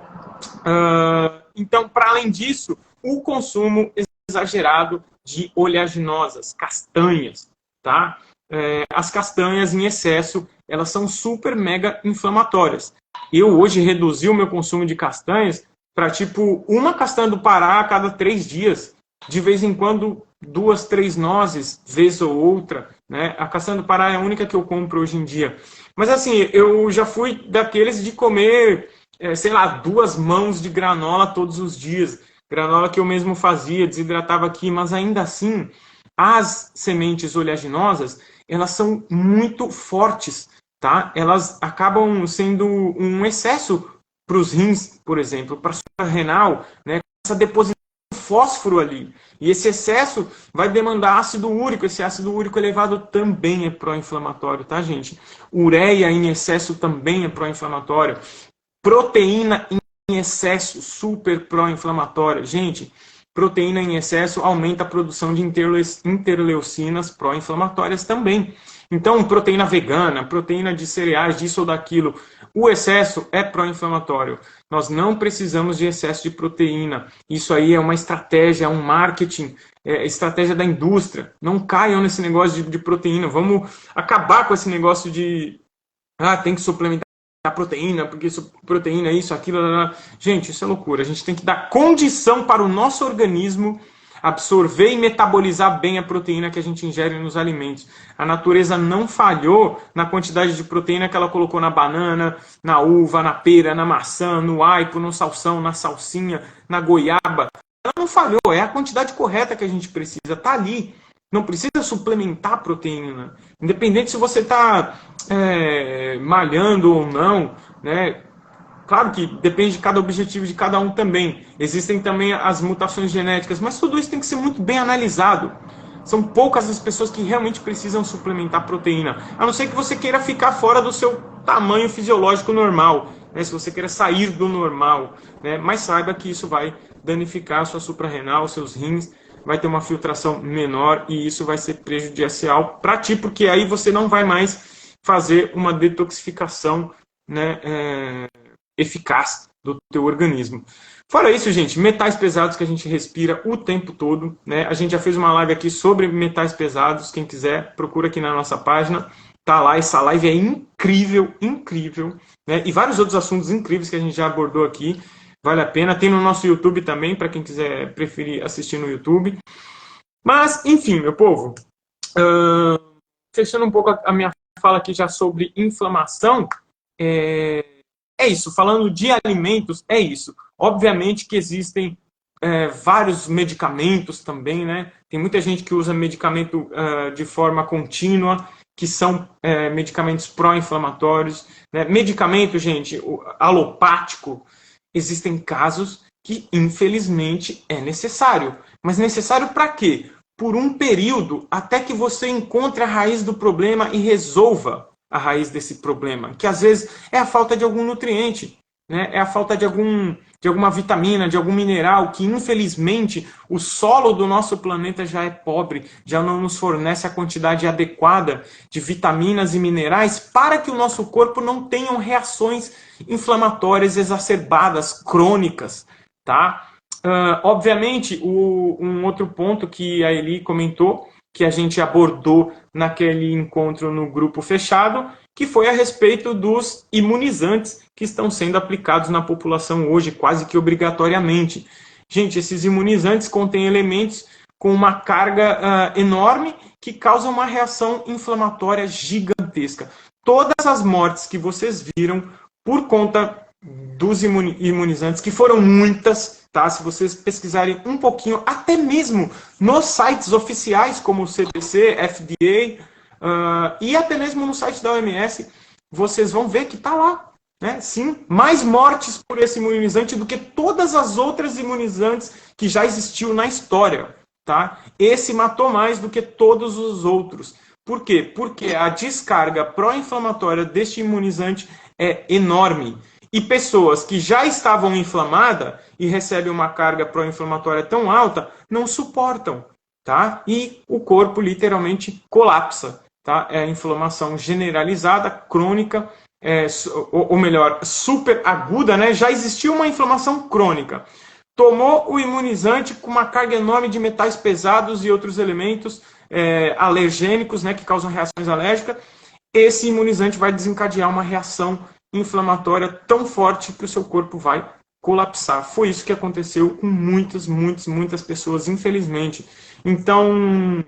Então, para além disso, o consumo exagerado de oleaginosas, castanhas, tá? As castanhas em excesso, elas são super mega inflamatórias. Eu hoje reduzi o meu consumo de castanhas para tipo uma castanha do Pará a cada 3 dias, de vez em quando 2, 3 nozes, vez ou outra, né? A castanha do Pará é a única que eu compro hoje em dia. Mas assim, eu já fui daqueles de comer, sei lá, 2 mãos de granola todos os dias. Granola que eu mesmo fazia, desidratava aqui, mas ainda assim, as sementes oleaginosas, elas são muito fortes, tá? Elas acabam sendo um excesso para os rins, por exemplo, para a suprarrenal, né? Essa deposição de fósforo ali. E esse excesso vai demandar ácido úrico. Esse ácido úrico elevado também é pró-inflamatório, tá, gente? Ureia em excesso também é pró-inflamatório. Proteína em excesso, super pró-inflamatória. Gente, proteína em excesso aumenta a produção de interleucinas pró-inflamatórias também. Então, proteína vegana, proteína de cereais, disso ou daquilo, o excesso é pró-inflamatório. Nós não precisamos de excesso de proteína. Isso aí é uma estratégia, é um marketing, é estratégia da indústria. Não caiam nesse negócio de proteína. Vamos acabar com esse negócio de tem que suplementar a proteína, porque proteína é isso, aquilo. Gente, isso é loucura. A gente tem que dar condição para o nosso organismo absorver e metabolizar bem a proteína que a gente ingere nos alimentos. A natureza não falhou na quantidade de proteína que ela colocou na banana, na uva, na pera, na maçã, no aipo, no salsão, na salsinha, na goiaba. Ela não falhou, é a quantidade correta que a gente precisa, tá ali. Não precisa suplementar a proteína. Independente se você está malhando ou não, né? Claro que depende de cada objetivo de cada um também. Existem também as mutações genéticas, mas tudo isso tem que ser muito bem analisado. São poucas as pessoas que realmente precisam suplementar proteína. A não ser que você queira ficar fora do seu tamanho fisiológico normal, né? Se você queira sair do normal, né? Mas saiba que isso vai danificar a sua suprarrenal, seus rins, vai ter uma filtração menor e isso vai ser prejudicial para ti, porque aí você não vai mais fazer uma detoxificação, né, eficaz do teu organismo. Fora isso, gente, metais pesados que a gente respira o tempo todo, né? A gente já fez uma live aqui sobre metais pesados, quem quiser, procura aqui na nossa página, tá lá, essa live é incrível, incrível, né? E vários outros assuntos incríveis que a gente já abordou aqui, vale a pena, tem no nosso YouTube também, para quem quiser preferir assistir no YouTube. Mas, enfim, meu povo, fechando um pouco a minha fala aqui já sobre inflamação, é isso, falando de alimentos, é isso. Obviamente que existem vários medicamentos também, né? Tem muita gente que usa medicamento de forma contínua, que são medicamentos pró-inflamatórios. Né? Medicamento, gente, alopático, existem casos que, infelizmente, é necessário. Mas necessário para quê? Por um período, até que você encontre a raiz do problema e resolva a raiz desse problema, que às vezes é a falta de algum nutriente, né? É a falta de alguma vitamina, de algum mineral, que infelizmente o solo do nosso planeta já é pobre, já não nos fornece a quantidade adequada de vitaminas e minerais para que o nosso corpo não tenha reações inflamatórias exacerbadas, crônicas, tá? Obviamente, um outro ponto que a Eli comentou, que a gente abordou naquele encontro no grupo fechado, que foi a respeito dos imunizantes que estão sendo aplicados na população hoje, quase que obrigatoriamente. Gente, esses imunizantes contêm elementos com uma carga enorme que causam uma reação inflamatória gigantesca. Todas as mortes que vocês viram por conta dos imunizantes, que foram muitas, tá? Se vocês pesquisarem um pouquinho, até mesmo nos sites oficiais, como o CDC, FDA, e até mesmo no site da OMS, vocês vão ver que está lá. Né? Sim, mais mortes por esse imunizante do que todas as outras imunizantes que já existiu na história. Tá? Esse matou mais do que todos os outros. Por quê? Porque a descarga pró-inflamatória deste imunizante é enorme. E pessoas que já estavam inflamadas e recebem uma carga pró-inflamatória tão alta, não suportam, tá? E o corpo literalmente colapsa, tá? É a inflamação generalizada, crônica, ou melhor, super aguda, né? Já existiu uma inflamação crônica. Tomou o imunizante com uma carga enorme de metais pesados e outros elementos alergênicos, né? Que causam reações alérgicas. Esse imunizante vai desencadear uma reação inflamatória tão forte que o seu corpo vai colapsar. Foi isso que aconteceu com muitas pessoas, infelizmente. Então,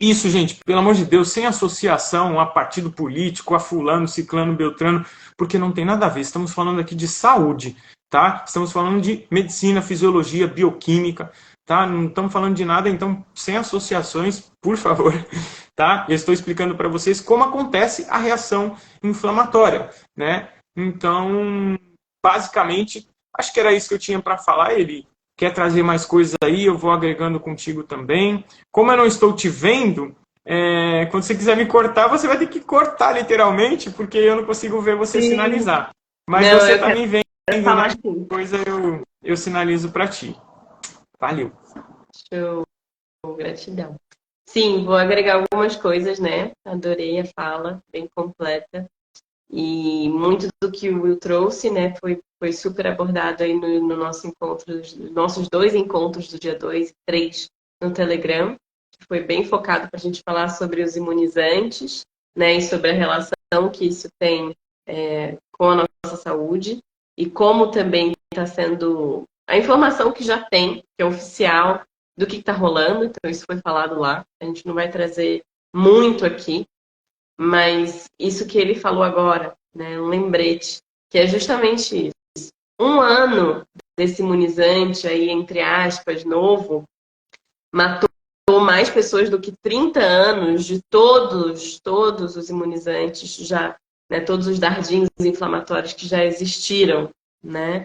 isso, gente, pelo amor de Deus, sem associação a partido político, a fulano, ciclano, beltrano, porque não tem nada a ver. Estamos falando aqui de saúde, tá? Estamos falando de medicina, fisiologia, bioquímica, tá? Não estamos falando de nada, então, sem associações, por favor, tá? Eu estou explicando para vocês como acontece a reação inflamatória, né? Então, basicamente, acho que era isso que eu tinha para falar. Ele quer trazer mais coisas aí, eu vou agregando contigo também. Como eu não estou te vendo, quando você quiser me cortar, você vai ter que cortar literalmente, porque eu não consigo ver você Sim. sinalizar. Mas Não, você eu está quero me vendo, falar né? sim. Depois eu sinalizo para ti. Valeu. Show, gratidão. Sim, vou agregar algumas coisas, né? Adorei a fala, bem completa. E muito do que o Will trouxe, né, foi super abordado aí no nosso encontro, nos nossos 2 encontros do dia 2 e 3 no Telegram, que foi bem focado para a gente falar sobre os imunizantes, né, e sobre a relação que isso tem com a nossa saúde, e como também está sendo a informação que já tem, que é oficial, do que está rolando, então isso foi falado lá, a gente não vai trazer muito aqui, mas isso que ele falou agora, né, um lembrete, que é justamente isso. 1 ano desse imunizante aí, entre aspas, novo, matou mais pessoas do que 30 anos de todos os imunizantes já, né, todos os dardinhos inflamatórios que já existiram, né,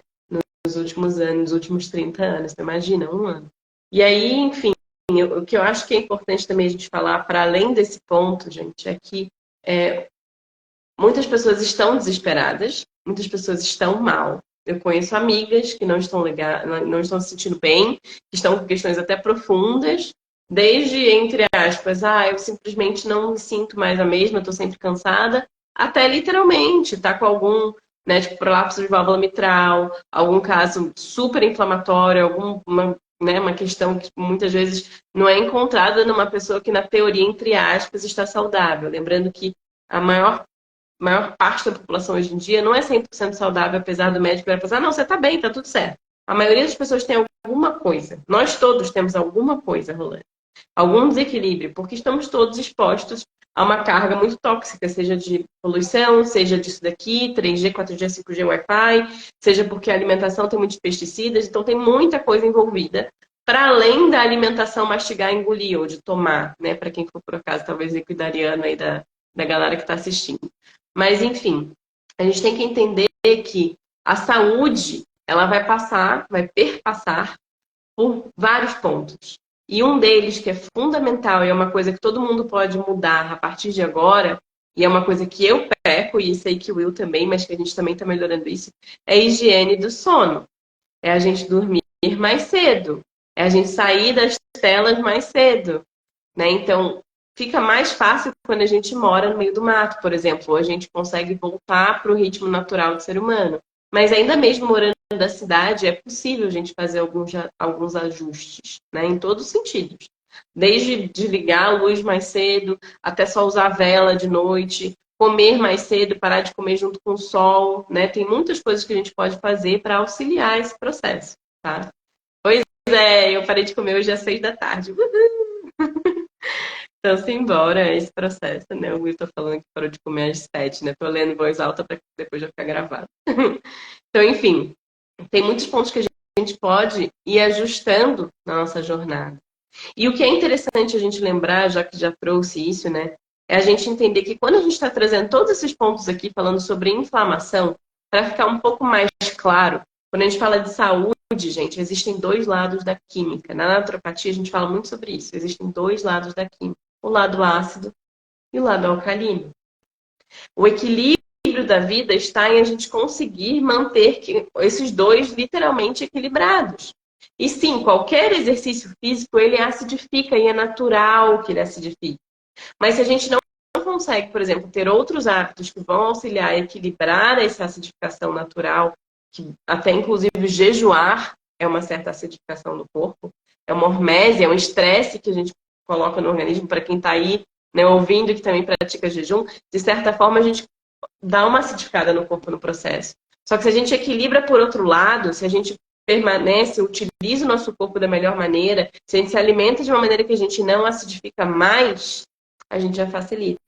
nos últimos anos, nos últimos 30 anos. Então, imagina, 1 ano. E aí, enfim, o que eu acho que é importante também a gente falar, para além desse ponto, gente, é que muitas pessoas estão desesperadas, muitas pessoas estão mal. Eu conheço amigas que não estão não estão se sentindo bem, que estão com questões até profundas, desde, entre aspas, eu simplesmente não me sinto mais a mesma, eu estou sempre cansada, até literalmente tá com algum, né, tipo, prolapso de válvula mitral, algum caso super inflamatório, alguma, né, uma questão que muitas vezes não é encontrada numa pessoa que, na teoria, entre aspas, está saudável. Lembrando que a maior parte da população hoje em dia não é 100% saudável, apesar do médico pensar, não, você tá bem, tá tudo certo. A maioria das pessoas tem alguma coisa. Nós todos temos alguma coisa rolando. Algum desequilíbrio, porque estamos todos expostos a uma carga muito tóxica, seja de poluição, seja disso daqui, 3G, 4G, 5G, Wi-Fi, seja porque a alimentação tem muitos pesticidas, então tem muita coisa envolvida, para além da alimentação mastigar, engolir ou de tomar, né? Para quem for por acaso, talvez equidariano aí da galera que está assistindo. Mas, enfim, a gente tem que entender que a saúde, ela vai perpassar por vários pontos. E um deles que é fundamental e é uma coisa que todo mundo pode mudar a partir de agora, e é uma coisa que eu peco, e sei que o Will também, mas que a gente também está melhorando isso, é a higiene do sono. É a gente dormir mais cedo. É a gente sair das telas mais cedo. Né? Então, fica mais fácil quando a gente mora no meio do mato, por exemplo. Ou a gente consegue voltar para o ritmo natural do ser humano. Mas ainda mesmo morando da cidade, é possível a gente fazer alguns ajustes, né? Em todos os sentidos. Desde desligar a luz mais cedo, até só usar a vela de noite, comer mais cedo, parar de comer junto com o sol, né? Tem muitas coisas que a gente pode fazer para auxiliar esse processo, tá? Pois é, eu parei de comer hoje às 6 da tarde. Então, simbora esse processo, né? O Will tá falando que parou de comer às 7, né? Tô lendo em voz alta para depois já ficar gravado. Então, enfim, tem muitos pontos que a gente pode ir ajustando na nossa jornada. E o que é interessante a gente lembrar, já que já trouxe isso, né? É a gente entender que quando a gente está trazendo todos esses pontos aqui, falando sobre inflamação, para ficar um pouco mais claro, quando a gente fala de saúde, gente, existem 2 lados da química. Na naturopatia, a gente fala muito sobre isso. Existem 2 lados da química. O lado ácido e o lado alcalino. O equilíbrio da vida está em a gente conseguir manter esses 2 literalmente equilibrados. E sim, qualquer exercício físico, ele acidifica e é natural que ele acidifique. Mas se a gente não consegue, por exemplo, ter outros hábitos que vão auxiliar a equilibrar essa acidificação natural, que até inclusive jejuar é uma certa acidificação do corpo, é uma hormese, é um estresse que a gente coloca no organismo para quem está aí, né, ouvindo que também pratica jejum, de certa forma a gente dá uma acidificada no corpo no processo. Só que se a gente equilibra por outro lado, se a gente permanece, utiliza o nosso corpo da melhor maneira, se a gente se alimenta de uma maneira que a gente não acidifica mais, a gente já facilita.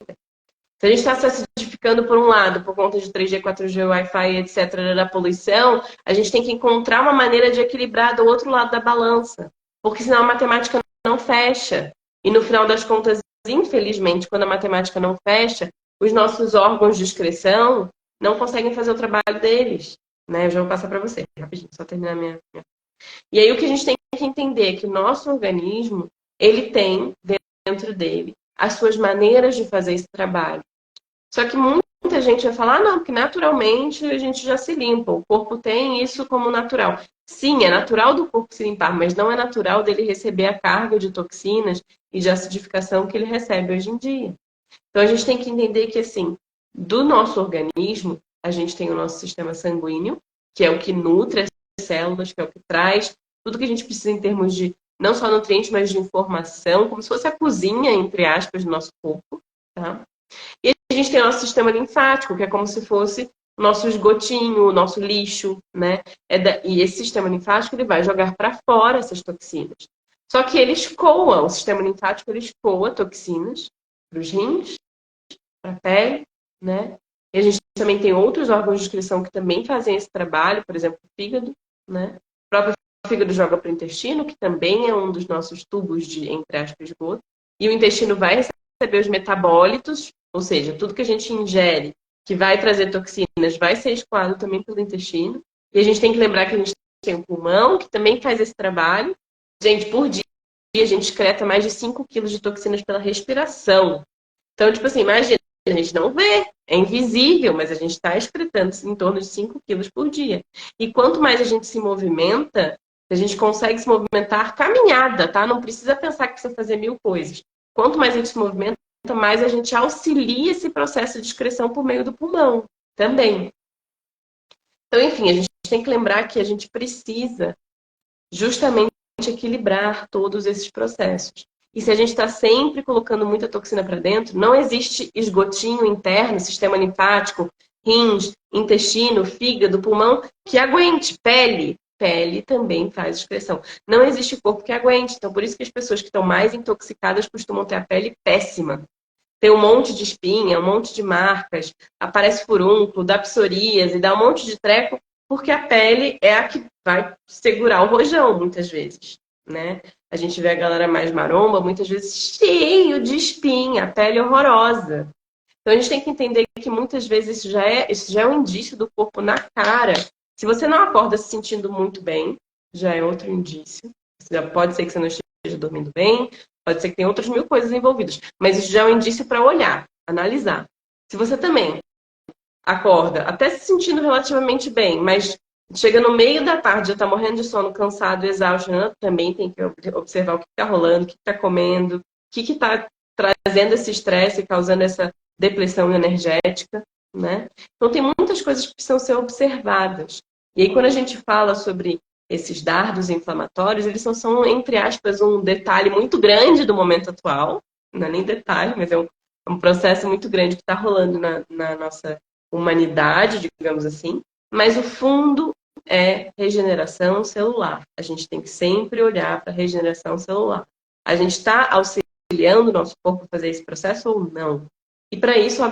Se a gente está se acidificando por um lado, por conta de 3G, 4G, Wi-Fi, etc., da poluição, a gente tem que encontrar uma maneira de equilibrar do outro lado da balança. Porque senão a matemática não fecha. E no final das contas, infelizmente, quando a matemática não fecha, os nossos órgãos de excreção não conseguem fazer o trabalho deles. Né? Eu já vou passar para você, rapidinho, só terminar minha... E aí o que a gente tem que entender é que o nosso organismo, ele tem dentro dele as suas maneiras de fazer esse trabalho. Só que muita gente vai falar, não, porque naturalmente a gente já se limpa, o corpo tem isso como natural. Sim, é natural do corpo se limpar, mas não é natural dele receber a carga de toxinas e de acidificação que ele recebe hoje em dia. Então a gente tem que entender que, assim, do nosso organismo, a gente tem o nosso sistema sanguíneo, que é o que nutre as células, que é o que traz tudo que a gente precisa em termos de, não só nutrientes, mas de informação, como se fosse a cozinha, entre aspas, do nosso corpo, tá? E a gente tem o nosso sistema linfático, que é como se fosse o nosso esgotinho, o nosso lixo, né? E esse sistema linfático ele vai jogar para fora essas toxinas. Só que ele escoa, o sistema linfático ele escoa toxinas para os rins, para a pele, né? E a gente também tem outros órgãos de excreção que também fazem esse trabalho, por exemplo, o fígado, né? O próprio fígado joga para o intestino, que também é um dos nossos tubos de, entre aspas, esgoto. E o intestino vai receber os metabólitos, ou seja, tudo que a gente ingere que vai trazer toxinas vai ser escoado também pelo intestino. E a gente tem que lembrar que a gente tem o pulmão, que também faz esse trabalho. Gente, por dia a gente excreta mais de 5 quilos de toxinas pela respiração. Então, tipo assim, imagina, a gente não vê, é invisível, mas a gente está excretando em torno de 5 quilos por dia. E quanto mais a gente se movimenta, a gente consegue se movimentar caminhada, tá? Não precisa pensar que precisa fazer 1000 coisas. Quanto mais a gente se movimenta, mais a gente auxilia esse processo de excreção por meio do pulmão também. Então, enfim, a gente tem que lembrar que a gente precisa justamente equilibrar todos esses processos. E se a gente está sempre colocando muita toxina para dentro, não existe esgotinho interno, sistema linfático, rins, intestino, fígado, pulmão, que aguente. Pele. Pele também faz excreção. Não existe corpo que aguente. Então, por isso que as pessoas que estão mais intoxicadas costumam ter a pele péssima. Tem um monte de espinha, um monte de marcas, aparece furúnculo, dá psoríase, dá um monte de treco, porque a pele é a que vai segurar o rojão, muitas vezes, né? A gente vê a galera mais maromba, muitas vezes cheio de espinha, a pele horrorosa. Então a gente tem que entender que muitas vezes isso já é um indício do corpo na cara. Se você não acorda se sentindo muito bem, já é outro indício. Já pode ser que você não esteja dormindo bem, pode ser que tenha outras 1000 coisas envolvidas. Mas isso já é um indício para olhar, analisar. Se você também acorda até se sentindo relativamente bem, mas chega no meio da tarde, já está morrendo de sono, cansado, exausto, também tem que observar o que está rolando, o que está comendo, o que está trazendo esse estresse, causando essa depressão energética, né? Então tem muitas coisas que precisam ser observadas. E aí quando a gente fala sobre esses dardos inflamatórios, eles são, entre aspas, um detalhe muito grande do momento atual. Não é nem detalhe, mas é um processo muito grande que está rolando na nossa humanidade, digamos assim. Mas o fundo é regeneração celular. A gente tem que sempre olhar para a regeneração celular. A gente está auxiliando o nosso corpo a fazer esse processo ou não? E para isso,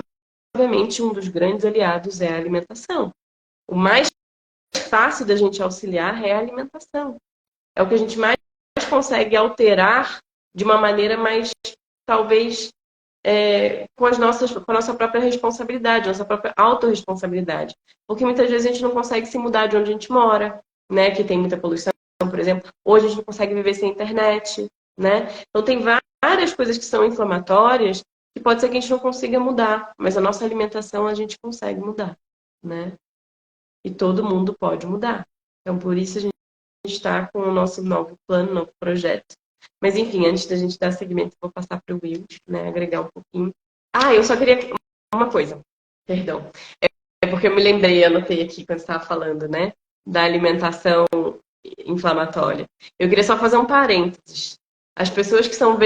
obviamente, um dos grandes aliados é a alimentação. O mais fácil da gente auxiliar é a alimentação. É o que a gente mais consegue alterar de uma maneira mais, talvez, com a nossa própria responsabilidade, nossa própria autorresponsabilidade. Porque muitas vezes a gente não consegue se mudar de onde a gente mora, né? Que tem muita poluição, por exemplo. Hoje a gente não consegue viver sem internet, né? Então tem várias coisas que são inflamatórias que pode ser que a gente não consiga mudar, mas a nossa alimentação a gente consegue mudar, né? E todo mundo pode mudar. Então, por isso a gente está com o nosso novo plano, novo projeto. Mas, enfim, antes da gente dar seguimento, eu vou passar para o Will, né? Agregar um pouquinho. Ah, eu só queria... Uma coisa, perdão. É porque eu me lembrei, anotei aqui quando você estava falando, né? Da alimentação inflamatória. Eu queria só fazer um parênteses. As pessoas que são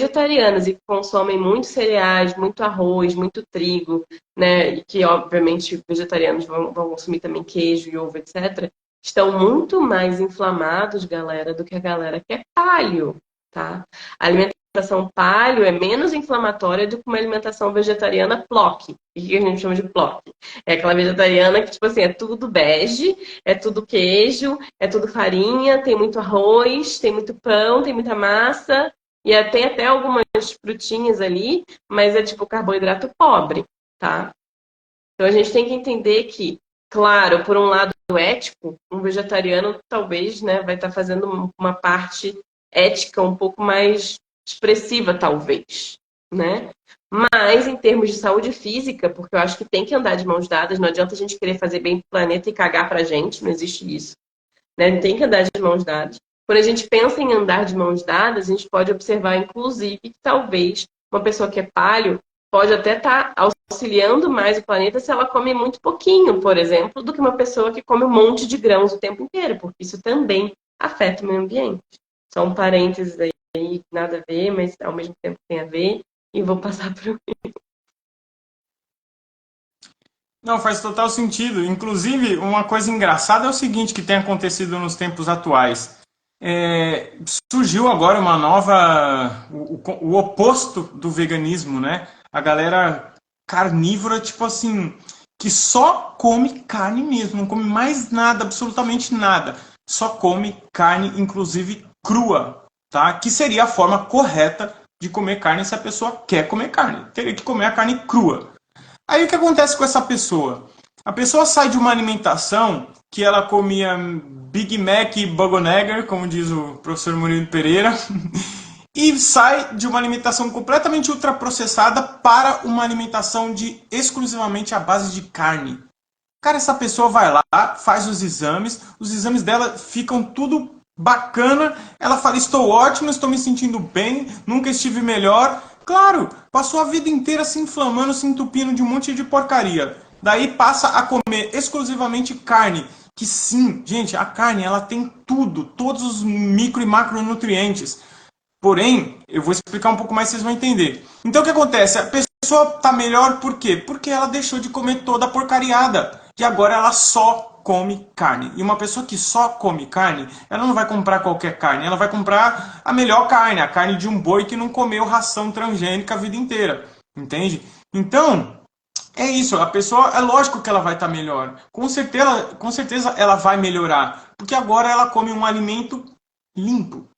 vegetarianas e que consomem muito cereais, muito arroz, muito trigo, né, e que obviamente vegetarianos vão consumir também queijo e ovo, etc., estão muito mais inflamados, galera, do que a galera que é paleo, tá? A alimentação paleo é menos inflamatória do que uma alimentação vegetariana PLOC. O que a gente chama de PLOC? É aquela vegetariana que, tipo assim, é tudo bege, é tudo queijo, é tudo farinha, tem muito arroz, tem muito pão, tem muita massa, e tem até algumas frutinhas ali, mas é tipo carboidrato pobre, tá? Então a gente tem que entender que, claro, por um lado ético, um vegetariano talvez, né, vai estar fazendo uma parte ética um pouco mais expressiva, talvez, né? Mas em termos de saúde física, porque eu acho que tem que andar de mãos dadas, não adianta a gente querer fazer bem pro planeta e cagar pra gente, não existe isso, né? Tem que andar de mãos dadas. Quando a gente pensa em andar de mãos dadas, a gente pode observar, inclusive, que talvez uma pessoa que é paleo pode até estar auxiliando mais o planeta se ela come muito pouquinho, por exemplo, do que uma pessoa que come um monte de grãos o tempo inteiro, porque isso também afeta o meio ambiente. Só um parênteses aí, nada a ver, mas ao mesmo tempo tem a ver, e vou passar para o... Não, faz total sentido. Inclusive, uma coisa engraçada é o seguinte que tem acontecido nos tempos atuais. Surgiu agora uma nova... o oposto do veganismo, né? A galera carnívora, tipo assim, que só come carne mesmo, não come mais nada, absolutamente nada. Só come carne, inclusive crua, tá? Que seria a forma correta de comer carne se a pessoa quer comer carne. Teria que comer a carne crua. Aí o que acontece com essa pessoa? A pessoa sai de uma alimentação que ela comia Big Mac e Burger, como diz o professor Murilo Pereira, e sai de uma alimentação completamente ultraprocessada para uma alimentação de exclusivamente à base de carne. Cara, essa pessoa vai lá, faz os exames dela ficam tudo bacana, ela fala, estou ótimo, estou me sentindo bem, nunca estive melhor. Claro, passou a vida inteira se inflamando, se entupindo de um monte de porcaria. Daí passa a comer exclusivamente carne. Que sim, gente, a carne ela tem tudo, todos os micro e macronutrientes. Porém, eu vou explicar um pouco mais, vocês vão entender. Então o que acontece? A pessoa está melhor por quê? Porque ela deixou de comer toda a porcariada. E agora ela só come carne. E uma pessoa que só come carne, ela não vai comprar qualquer carne, ela vai comprar a melhor carne, a carne de um boi que não comeu ração transgênica a vida inteira. Entende? Então, é isso, a pessoa, é lógico que ela vai estar melhor. Com certeza ela vai melhorar. Porque agora ela come um alimento limpo.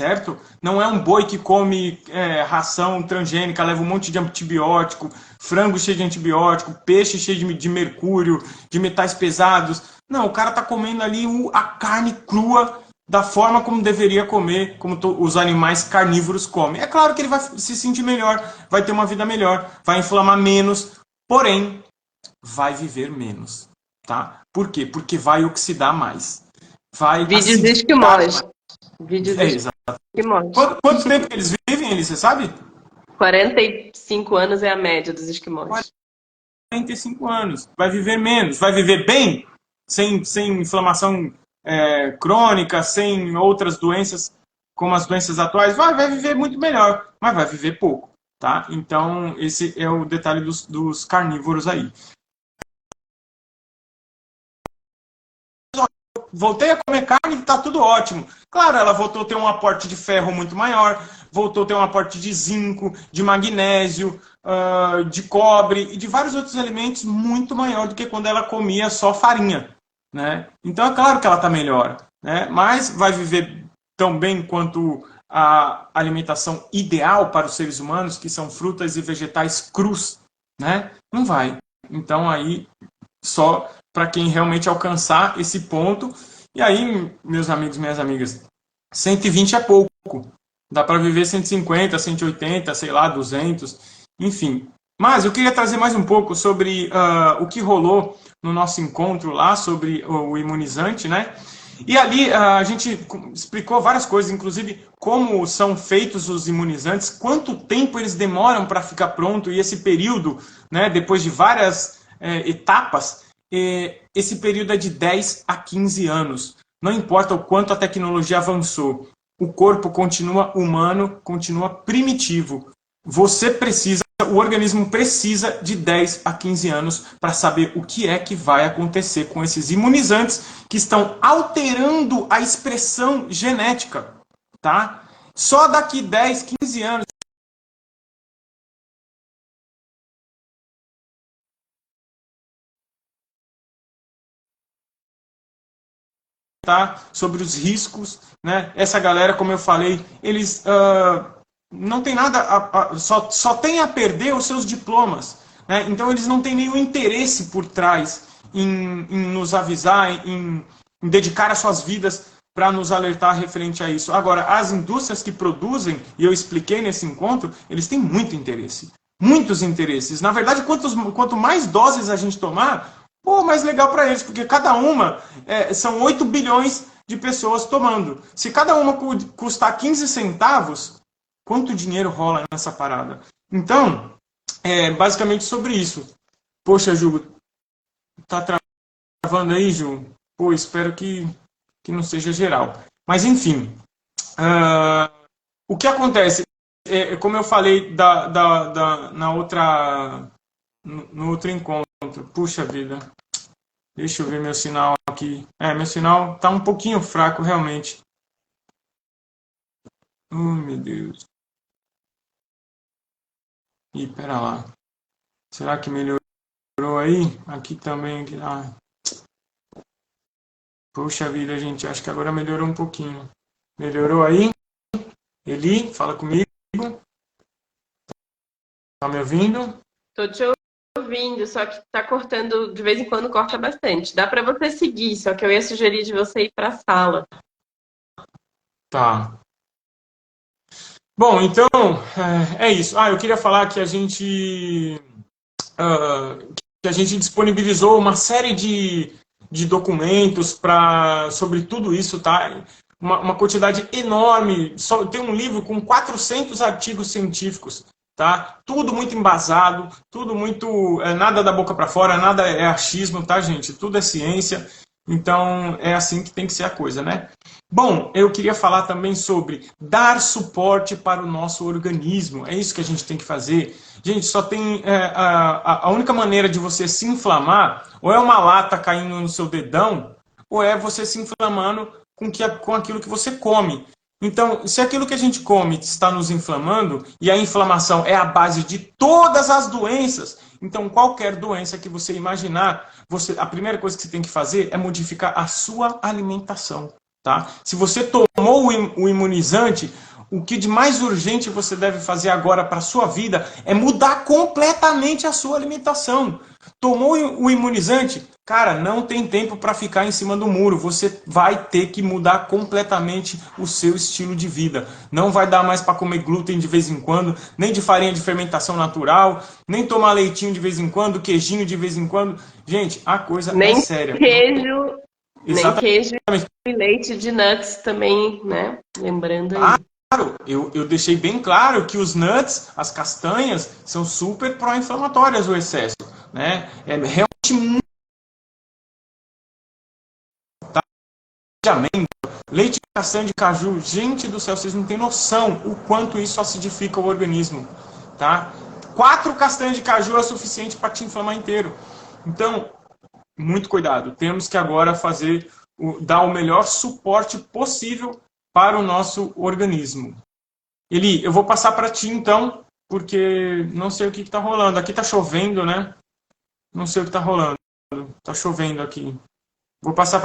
Certo? Não é um boi que come ração transgênica, leva um monte de antibiótico, frango cheio de antibiótico, peixe cheio de mercúrio, de metais pesados. Não, o cara está comendo ali a carne crua da forma como deveria comer, como os animais carnívoros comem. É claro que ele vai se sentir melhor, vai ter uma vida melhor, vai inflamar menos, porém, vai viver menos. Tá? Por quê? Porque vai oxidar mais. Vai Vídeos acidificar esquimós. mais. Vídeos Exato. esquimós. Quanto tempo eles vivem, Eli, você sabe? 45 anos é a média dos esquimós. 45 anos. Vai viver menos. Vai viver bem? Sem inflamação crônica, sem outras doenças, como as doenças atuais? Vai viver muito melhor, mas vai viver pouco. Tá? Então, esse é o detalhe dos carnívoros aí. Voltei a comer carne e está tudo ótimo. Claro, ela voltou a ter um aporte de ferro muito maior, voltou a ter um aporte de zinco, de magnésio, de cobre e de vários outros alimentos muito maior do que quando ela comia só farinha. Né? Então é claro que ela está melhor, né? Mas vai viver tão bem quanto a alimentação ideal para os seres humanos, que são frutas e vegetais crus, né? Não vai. Então aí só para quem realmente alcançar esse ponto. E aí, meus amigos, minhas amigas, 120 é pouco. Dá para viver 150, 180, sei lá, 200, enfim. Mas eu queria trazer mais um pouco sobre o que rolou no nosso encontro lá, sobre o imunizante, né? E ali a gente explicou várias coisas, inclusive como são feitos os imunizantes, quanto tempo eles demoram para ficar pronto, e esse período, né, depois de várias etapas, esse período é de 10 a 15 anos. Não importa o quanto a tecnologia avançou. o corpo continua humano, continua primitivo. O organismo precisa de 10 a 15 anos para saber o que é que vai acontecer com esses imunizantes que estão alterando a expressão genética, tá? Só daqui 10, 15 anos tá sobre os riscos, né? Essa galera, como eu falei, eles não tem nada, só tem a perder os seus diplomas, né? Então eles não têm nenhum interesse por trás em nos avisar, em dedicar as suas vidas para nos alertar referente a isso. Agora, as indústrias que produzem, e eu expliquei nesse encontro, eles têm muito interesse. Muitos interesses. Na verdade, quanto mais doses a gente tomar, pô, mais legal para eles, porque cada uma são 8 bilhões de pessoas tomando. Se cada uma custar 15 centavos, quanto dinheiro rola nessa parada? Então, é basicamente sobre isso. Poxa, Ju, tá travando aí, Ju? Pô, espero que não seja geral. Mas, enfim, o que acontece, como eu falei no outro encontro, puxa vida, deixa eu ver meu sinal aqui. Meu sinal tá um pouquinho fraco, realmente. Oh, meu Deus. Ih, pera lá. Será que melhorou aí? Aqui também. Puxa vida, gente. Acho que agora melhorou um pouquinho. Melhorou aí? Eli, fala comigo. Tá me ouvindo? Tô te ouvindo, só que tá cortando, de vez em quando corta bastante. Dá para você seguir, só que eu ia sugerir de você ir para a sala. Tá. Bom, então, é isso. Eu queria falar que a gente disponibilizou uma série de documentos sobre tudo isso, tá? Uma quantidade enorme. Tem um livro com 400 artigos científicos, tá? Tudo muito embasado, tudo muito nada da boca para fora, nada é achismo, tá, gente? Tudo é ciência. Então é assim que tem que ser a coisa, né? Bom, eu queria falar também sobre dar suporte para o nosso organismo. É isso que a gente tem que fazer. Gente, só tem a única maneira de você se inflamar, ou é uma lata caindo no seu dedão, ou é você se inflamando com aquilo que você come. Então, se aquilo que a gente come está nos inflamando, e a inflamação é a base de todas as doenças, então qualquer doença que você imaginar, a primeira coisa que você tem que fazer é modificar a sua alimentação. Tá? Se você tomou o imunizante, o que de mais urgente você deve fazer agora para a sua vida é mudar completamente a sua alimentação. Tomou o imunizante? Cara, não tem tempo para ficar em cima do muro. Você vai ter que mudar completamente o seu estilo de vida. Não vai dar mais para comer glúten de vez em quando, nem de farinha de fermentação natural, nem tomar leitinho de vez em quando, queijinho de vez em quando. Gente, a coisa é séria. Queijo, Exatamente. nem queijo e leite de nuts também, né? Lembrando aí. Claro, eu deixei bem claro que os nuts, as castanhas, são super pró-inflamatórias o excesso, né? É realmente muito leite de castanha de caju, gente do céu, vocês não têm noção o quanto isso acidifica o organismo, tá? 4 castanhas de caju é o suficiente para te inflamar inteiro. Então, muito cuidado. Temos que agora dar o melhor suporte possível para o nosso organismo. Eli, eu vou passar para ti então, porque não sei o que está rolando. Aqui está chovendo, né? Não sei o que está rolando. Está chovendo aqui. Vou passar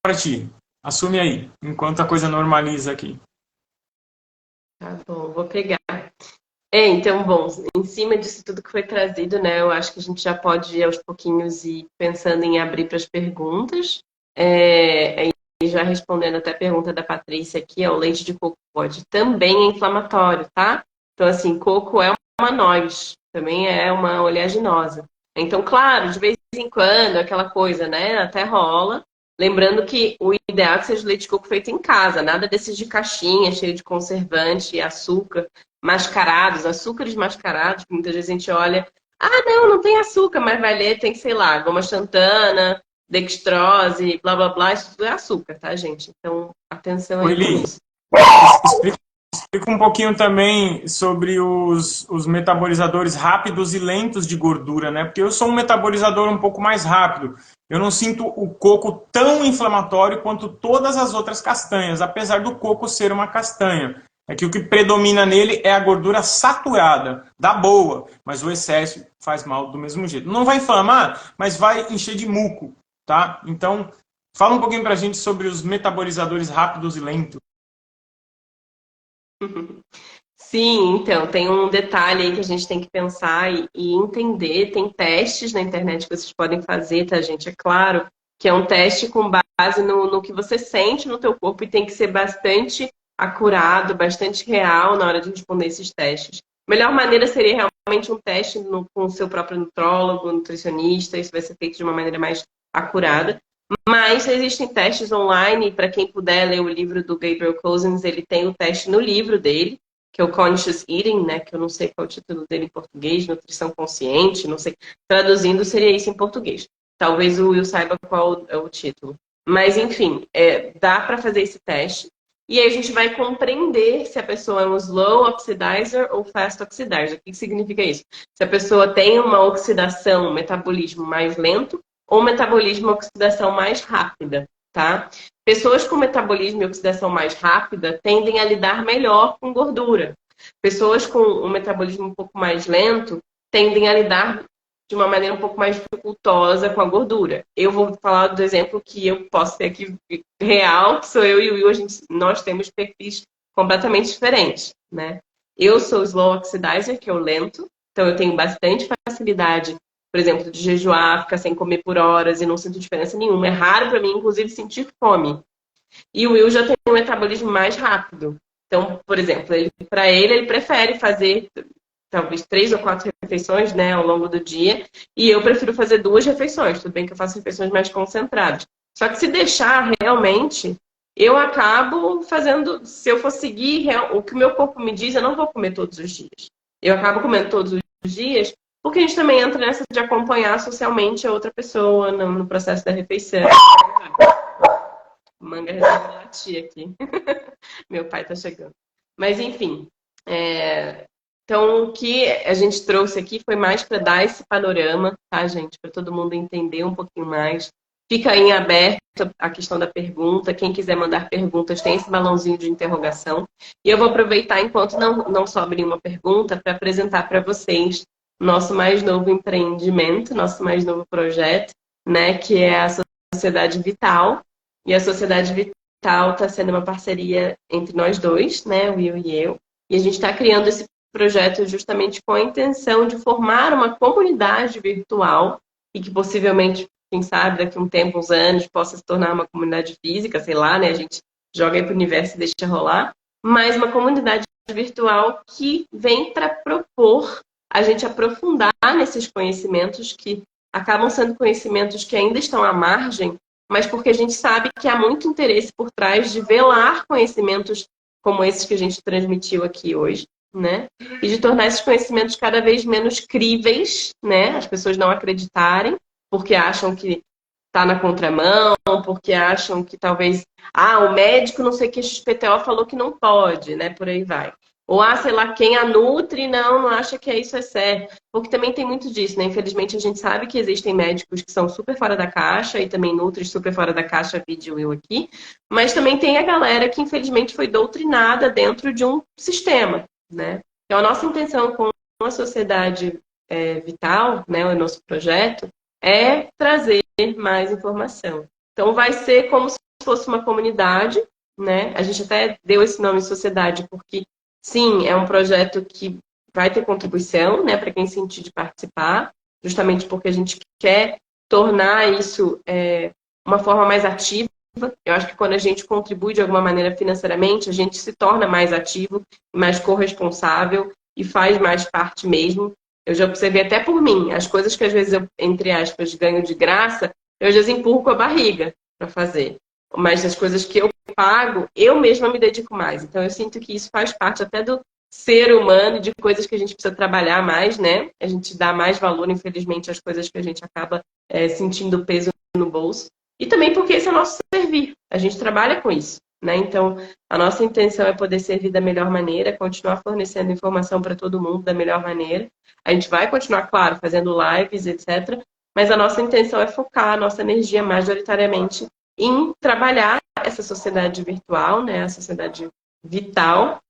para ti. Assume aí, enquanto a coisa normaliza aqui. Tá bom, vou pegar. Então, bom, em cima disso tudo que foi trazido, né, eu acho que a gente já pode ir aos pouquinhos e pensando em abrir para as perguntas. E já respondendo até a pergunta da Patrícia aqui, o leite de coco pode também é inflamatório, tá? Então, assim, coco é uma noz, também é uma oleaginosa. Então, claro, de vez em quando, aquela coisa, né, até rola. Lembrando que o ideal é que seja leite de coco feito em casa, nada desses de caixinha, cheio de conservante, açúcar, mascarados, açúcares mascarados, que muitas vezes a gente olha, não tem açúcar, mas vai ler, tem, sei lá, goma xantana, dextrose, blá blá blá, isso tudo é açúcar, tá, gente? Então, atenção aí com Eli, isso. Explica, explica um pouquinho também sobre os metabolizadores rápidos e lentos de gordura, né? Porque eu sou um metabolizador um pouco mais rápido. Eu não sinto o coco tão inflamatório quanto todas as outras castanhas, apesar do coco ser uma castanha. É que o que predomina nele é a gordura saturada, da boa, mas o excesso faz mal do mesmo jeito. Não vai inflamar, mas vai encher de muco, tá? Então, fala um pouquinho pra gente sobre os metabolizadores rápidos e lentos. Sim, então, tem um detalhe aí que a gente tem que pensar e entender. Tem testes na internet que vocês podem fazer, tá, gente? É claro que é um teste com base no que você sente no teu corpo e tem que ser bastante acurado, bastante real na hora de responder esses testes. A melhor maneira seria realmente um teste com o seu próprio nutrólogo, nutricionista, isso vai ser feito de uma maneira mais acurada. Mas existem testes online, para quem puder ler o livro do Gabriel Cousens, ele tem o teste no livro dele, que é o Conscious Eating, né? Que eu não sei qual é o título dele em português, Nutrição Consciente, não sei. Traduzindo, seria isso em português. Talvez o Will saiba qual é o título. Mas, enfim, dá para fazer esse teste. E aí a gente vai compreender se a pessoa é um slow oxidizer ou fast oxidizer. O que significa isso? Se a pessoa tem uma oxidação, um metabolismo mais lento ou metabolismo e oxidação mais rápida, tá? Pessoas com metabolismo e oxidação mais rápida tendem a lidar melhor com gordura. Pessoas com um metabolismo um pouco mais lento tendem a lidar de uma maneira um pouco mais dificultosa com a gordura. Eu vou falar do exemplo que eu posso ter aqui real, que sou eu e o Will, nós temos perfis completamente diferentes, né? Eu sou slow oxidizer, que é o lento, então eu tenho bastante facilidade, por exemplo, de jejuar, ficar sem comer por horas e não sinto diferença nenhuma. É raro para mim, inclusive, sentir fome. E o Will já tem um metabolismo mais rápido. Então, por exemplo, para ele prefere fazer talvez 3 ou 4 refeições, né, ao longo do dia. E eu prefiro fazer 2 refeições. Tudo bem que eu faço refeições mais concentradas. Só que se deixar realmente, eu acabo fazendo. Se eu for seguir o que o meu corpo me diz, eu não vou comer todos os dias. Eu acabo comendo todos os dias, porque a gente também entra nessa de acompanhar socialmente a outra pessoa no processo da refeição. Manga resolveu latir aqui. Meu pai tá chegando. Mas, enfim. Então, o que a gente trouxe aqui foi mais para dar esse panorama, tá, gente? Para todo mundo entender um pouquinho mais. Fica em aberto a questão da pergunta. Quem quiser mandar perguntas, tem esse balãozinho de interrogação. E eu vou aproveitar, enquanto não sobre nenhuma pergunta, para apresentar para vocês nosso mais novo empreendimento, nosso mais novo projeto, né? Que é a Sociedade Vital. E a Sociedade Vital está sendo uma parceria entre nós dois, né? O Will e eu. E a gente está criando esse projeto justamente com a intenção de formar uma comunidade virtual e que possivelmente, quem sabe, daqui a um tempo, uns anos, possa se tornar uma comunidade física, sei lá, né? A gente joga aí para o universo e deixa rolar. Mas uma comunidade virtual que vem para propor a gente aprofundar nesses conhecimentos que acabam sendo conhecimentos que ainda estão à margem, mas porque a gente sabe que há muito interesse por trás de velar conhecimentos como esses que a gente transmitiu aqui hoje, né? E de tornar esses conhecimentos cada vez menos críveis, né? As pessoas não acreditarem, porque acham que está na contramão, porque acham que talvez, o médico não sei o que XPTO falou que não pode, né? Por aí vai. Ou, sei lá, quem a nutre não acha que isso é certo. Porque também tem muito disso, né? Infelizmente, a gente sabe que existem médicos que são super fora da caixa e também nutris super fora da caixa, vídeo eu aqui. Mas também tem a galera que, infelizmente, foi doutrinada dentro de um sistema, né? Então, a nossa intenção com a Sociedade Vital, né? O nosso projeto, é trazer mais informação. Então, vai ser como se fosse uma comunidade, né? A gente até deu esse nome Sociedade porque sim, é um projeto que vai ter contribuição, né, para quem sentir de participar, justamente porque a gente quer tornar isso uma forma mais ativa. Eu acho que quando a gente contribui de alguma maneira financeiramente, a gente se torna mais ativo, mais corresponsável e faz mais parte mesmo. Eu já observei até por mim, as coisas que às vezes eu, entre aspas, ganho de graça, eu às vezes empurro com a barriga para fazer. Mas as coisas que eu pago, eu mesma me dedico mais. Então, eu sinto que isso faz parte até do ser humano, de coisas que a gente precisa trabalhar mais, né? A gente dá mais valor, infelizmente, às coisas que a gente acaba sentindo peso no bolso. E também porque esse é o nosso servir. A gente trabalha com isso, né? Então, a nossa intenção é poder servir da melhor maneira, continuar fornecendo informação para todo mundo da melhor maneira. A gente vai continuar, claro, fazendo lives, etc. Mas a nossa intenção é focar a nossa energia majoritariamente em trabalhar essa sociedade virtual, né? A sociedade vital,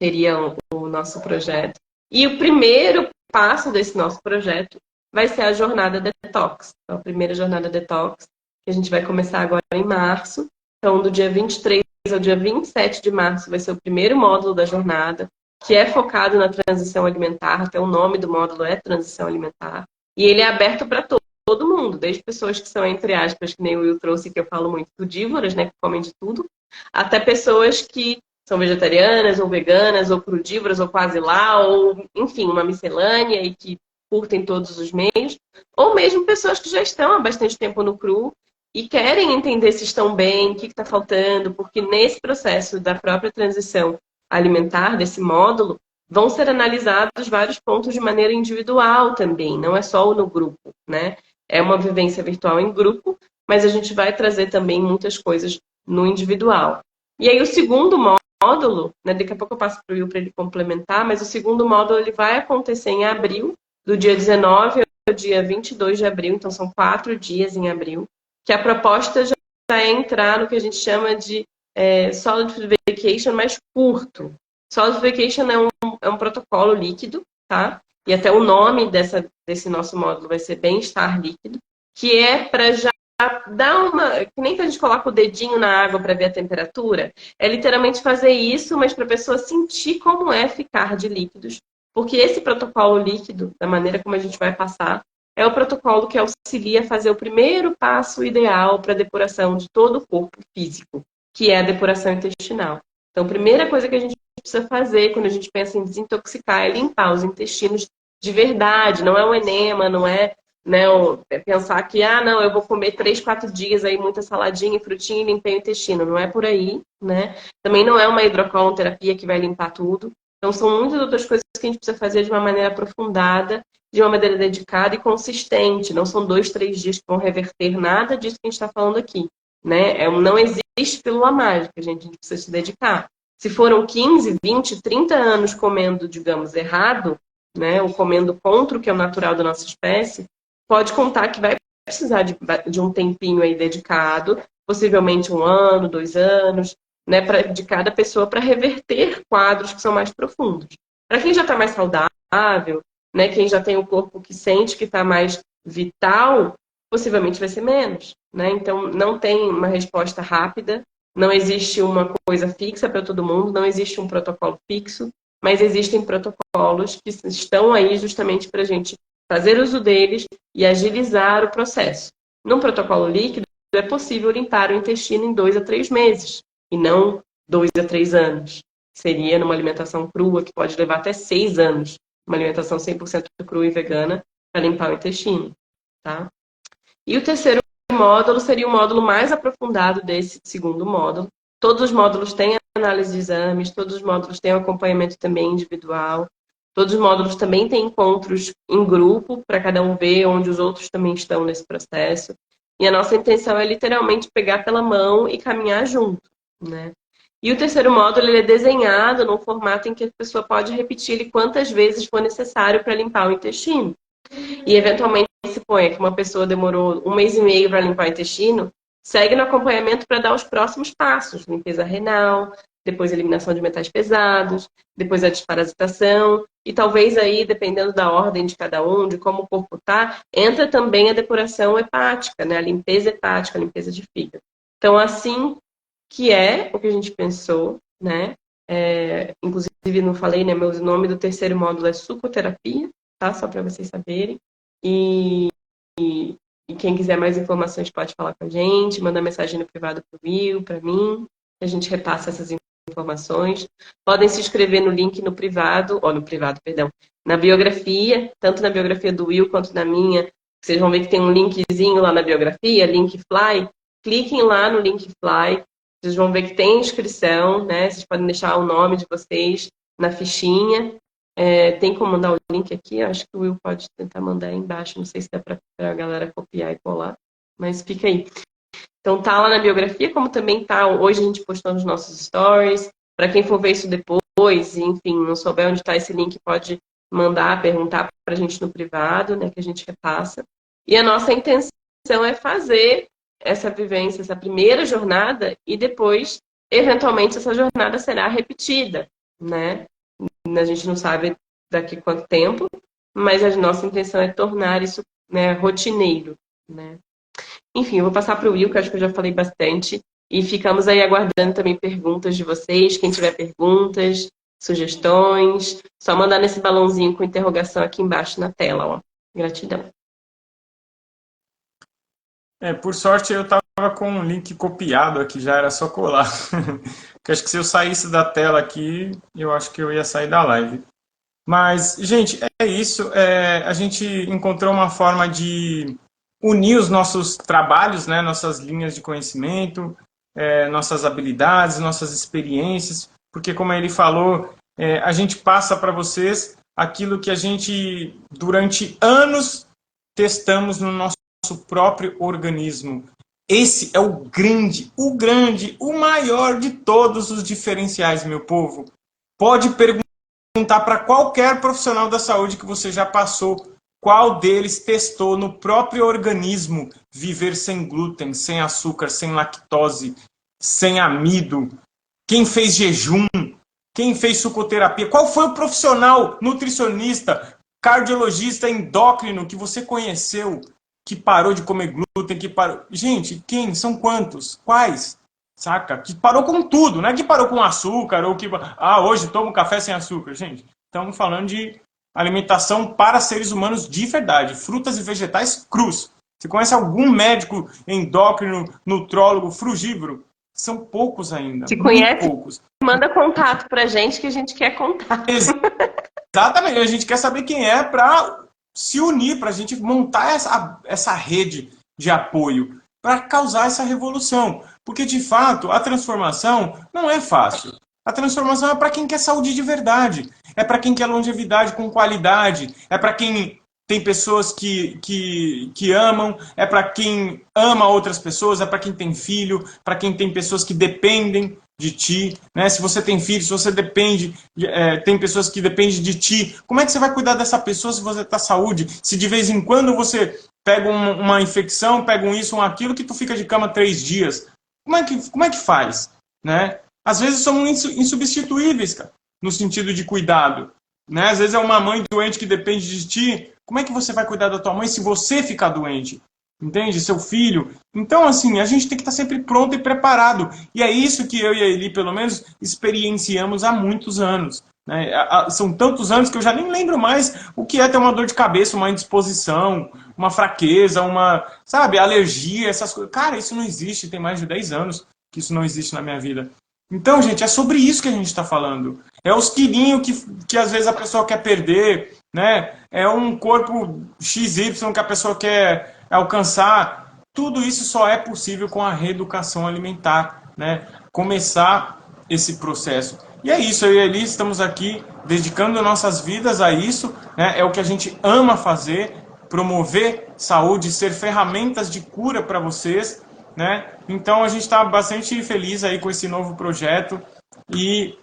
seria o nosso projeto. E o primeiro passo desse nosso projeto vai ser a jornada Detox. Então, a primeira jornada Detox, que a gente vai começar agora em março. Então, do dia 23 ao dia 27 de março vai ser o primeiro módulo da jornada, que é focado na transição alimentar, até o nome do módulo é transição alimentar. E ele é aberto para todo mundo, desde pessoas que são, entre aspas, que nem o Will trouxe, que eu falo muito, frugívoras, né, que comem de tudo, até pessoas que são vegetarianas ou veganas ou crudívoras ou quase lá, ou enfim, uma miscelânea e que curtem todos os meios, ou mesmo pessoas que já estão há bastante tempo no cru e querem entender se estão bem, o que está faltando, porque nesse processo da própria transição alimentar, desse módulo, vão ser analisados vários pontos de maneira individual também, não é só no grupo, né? É uma vivência virtual em grupo, mas a gente vai trazer também muitas coisas no individual. E aí o segundo módulo, né, daqui a pouco eu passo para o Will para ele complementar, mas o segundo módulo ele vai acontecer em abril, do dia 19 ao dia 22 de abril, então são 4 dias em abril, que a proposta já é entrar no que a gente chama de Solid Food Vacation mais curto. Solid Vacation é um protocolo líquido, tá? E até o nome desse nosso módulo vai ser Bem-Estar Líquido, que é para já dar uma... Que nem que a gente coloca o dedinho na água para ver a temperatura, é literalmente fazer isso, mas para a pessoa sentir como é ficar de líquidos. Porque esse protocolo líquido, da maneira como a gente vai passar, é o protocolo que auxilia a fazer o primeiro passo ideal para a depuração de todo o corpo físico, que é a depuração intestinal. Então, a primeira coisa que a gente precisa fazer quando a gente pensa em desintoxicar é limpar os intestinos de verdade, não é um enema, não é, né, pensar que, não, eu vou comer 3, 4 dias aí, muita saladinha, frutinha e limpei o intestino. Não é por aí, né? Também não é uma hidrocolonterapia que vai limpar tudo. Então, são muitas outras coisas que a gente precisa fazer de uma maneira aprofundada, de uma maneira dedicada e consistente. Não são 2, 3 dias que vão reverter nada disso que a gente está falando aqui, né? Não existe pílula mágica, gente. A gente precisa se dedicar. Se foram 15, 20, 30 anos comendo, digamos, errado, né, ou comendo contra o que é o natural da nossa espécie, pode contar que vai precisar de um tempinho aí dedicado, possivelmente 1 ano, 2 anos, né, de cada pessoa para reverter quadros que são mais profundos. Para quem já está mais saudável, né, quem já tem o corpo que sente que está mais vital, possivelmente vai ser menos, né? Então, não tem uma resposta rápida, não existe uma coisa fixa para todo mundo, não existe um protocolo fixo, mas existem protocolos que estão aí justamente para a gente fazer uso deles e agilizar o processo. Num protocolo líquido, é possível limpar o intestino em 2 a 3 meses, e não 2 a 3 anos. Seria numa alimentação crua, que pode levar até 6 anos, uma alimentação 100% crua e vegana, para limpar o intestino. Tá? E o terceiro módulo seria o módulo mais aprofundado desse segundo módulo. Todos os módulos têm análise de exames, todos os módulos têm acompanhamento também individual, todos os módulos também têm encontros em grupo, para cada um ver onde os outros também estão nesse processo. E a nossa intenção é literalmente pegar pela mão e caminhar junto, né? E o terceiro módulo ele é desenhado num formato em que a pessoa pode repetir ele quantas vezes for necessário para limpar o intestino. E eventualmente se põe que uma pessoa demorou 1 mês e meio para limpar o intestino, segue no acompanhamento para dar os próximos passos, limpeza renal, depois eliminação de metais pesados, depois a desparasitação, e talvez aí, dependendo da ordem de cada um, de como o corpo está, entra também a depuração hepática, né? A limpeza hepática, a limpeza de fígado. Então, assim que é o que a gente pensou, né? Inclusive, não falei, né? O nome do terceiro módulo é sucoterapia, tá? Só para vocês saberem. E quem quiser mais informações pode falar com a gente, mandar mensagem no privado para o Will, para mim, que a gente repassa essas informações. Podem se inscrever no link no privado, perdão, na biografia, tanto na biografia do Will quanto na minha. Vocês vão ver que tem um linkzinho lá na biografia, Linkfly. Cliquem lá no Linkfly. Vocês vão ver que tem inscrição, né? Vocês podem deixar o nome de vocês na fichinha. Tem como mandar o link aqui? Eu acho que o Will pode tentar mandar aí embaixo. Não sei se dá para a galera copiar e colar, mas fica aí. Então tá lá na biografia, como também tá, hoje a gente postou nos nossos stories. Para quem for ver isso depois, enfim, não souber onde está esse link, pode mandar, perguntar para a gente no privado, né, que a gente repassa. E a nossa intenção é fazer essa vivência, essa primeira jornada, e depois, eventualmente, essa jornada será repetida, né? A gente não sabe daqui quanto tempo, mas a nossa intenção é tornar isso, né, rotineiro, né? Enfim, eu vou passar para o Will, que acho que eu já falei bastante, e ficamos aí aguardando também perguntas de vocês. Quem tiver perguntas, sugestões, só mandar nesse balãozinho com interrogação aqui embaixo na tela, ó. Gratidão. Por sorte eu estava com um link copiado aqui, já era só colar. Porque acho que se eu saísse da tela aqui, eu acho que eu ia sair da live. Mas, gente, é isso. A gente encontrou uma forma de unir os nossos trabalhos, né, nossas linhas de conhecimento, nossas habilidades, nossas experiências, porque, como ele falou, a gente passa para vocês aquilo que a gente, durante anos, testamos no nosso próprio organismo. Esse é o grande, o maior de todos os diferenciais, meu povo. Pode perguntar para qualquer profissional da saúde que você já passou, qual deles testou no próprio organismo viver sem glúten, sem açúcar, sem lactose, sem amido. Quem fez jejum, quem fez sucoterapia, qual foi o profissional nutricionista, cardiologista, endócrino que você conheceu que parou de comer glúten, que parou... Gente, quem? São quantos? Quais? Saca? Que parou com tudo, não é que parou com açúcar ou que... hoje tomo café sem açúcar. Gente, estamos falando de alimentação para seres humanos de verdade. Frutas e vegetais crus. Você conhece algum médico endócrino, nutrólogo, frugívoro? São poucos ainda. Se conhece, poucos. Manda contato pra gente que a gente quer contato. Exatamente. A gente quer saber quem é para se unir, para a gente montar essa rede de apoio, para causar essa revolução. Porque, de fato, a transformação não é fácil. A transformação é para quem quer saúde de verdade. É para quem quer longevidade com qualidade. É para quem tem pessoas que amam. É para quem ama outras pessoas. É para quem tem filho. Para quem tem pessoas que dependem de ti, né? Se você tem filho, se você depende, tem pessoas que dependem de ti, como é que você vai cuidar dessa pessoa se você está saúde? Se de vez em quando você pega uma infecção, pega isso, aquilo, que tu fica de cama 3 dias, como é que faz? Né? Às vezes somos insubstituíveis, cara, no sentido de cuidado. Né? Às vezes é uma mãe doente que depende de ti, como é que você vai cuidar da tua mãe se você ficar doente? Entende? Seu filho. Então, assim, a gente tem que estar sempre pronto e preparado. E é isso que eu e a Eli, pelo menos, experienciamos há muitos anos. Né? São tantos anos que eu já nem lembro mais o que é ter uma dor de cabeça, uma indisposição, uma fraqueza, sabe, alergia, essas coisas. Cara, isso não existe. Tem mais de 10 anos que isso não existe na minha vida. Então, gente, é sobre isso que a gente está falando. É os quilinhos que às vezes a pessoa quer perder, né? É um corpo XY que a pessoa quer alcançar. Tudo isso só é possível com a reeducação alimentar, né? Começar esse processo. E é isso, eu e a Eli estamos aqui dedicando nossas vidas a isso, né? É o que a gente ama fazer, promover saúde, ser ferramentas de cura para vocês, né? Então a gente está bastante feliz aí com esse novo projeto e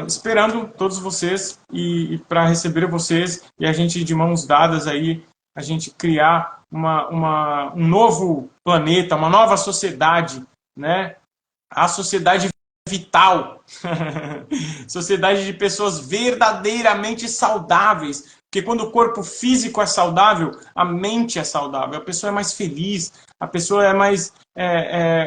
esperando todos vocês e para receber vocês e a gente de mãos dadas aí, a gente criar um novo planeta, uma nova sociedade, né? A sociedade vital, sociedade de pessoas verdadeiramente saudáveis, porque quando o corpo físico é saudável, a mente é saudável, a pessoa é mais feliz, a pessoa é mais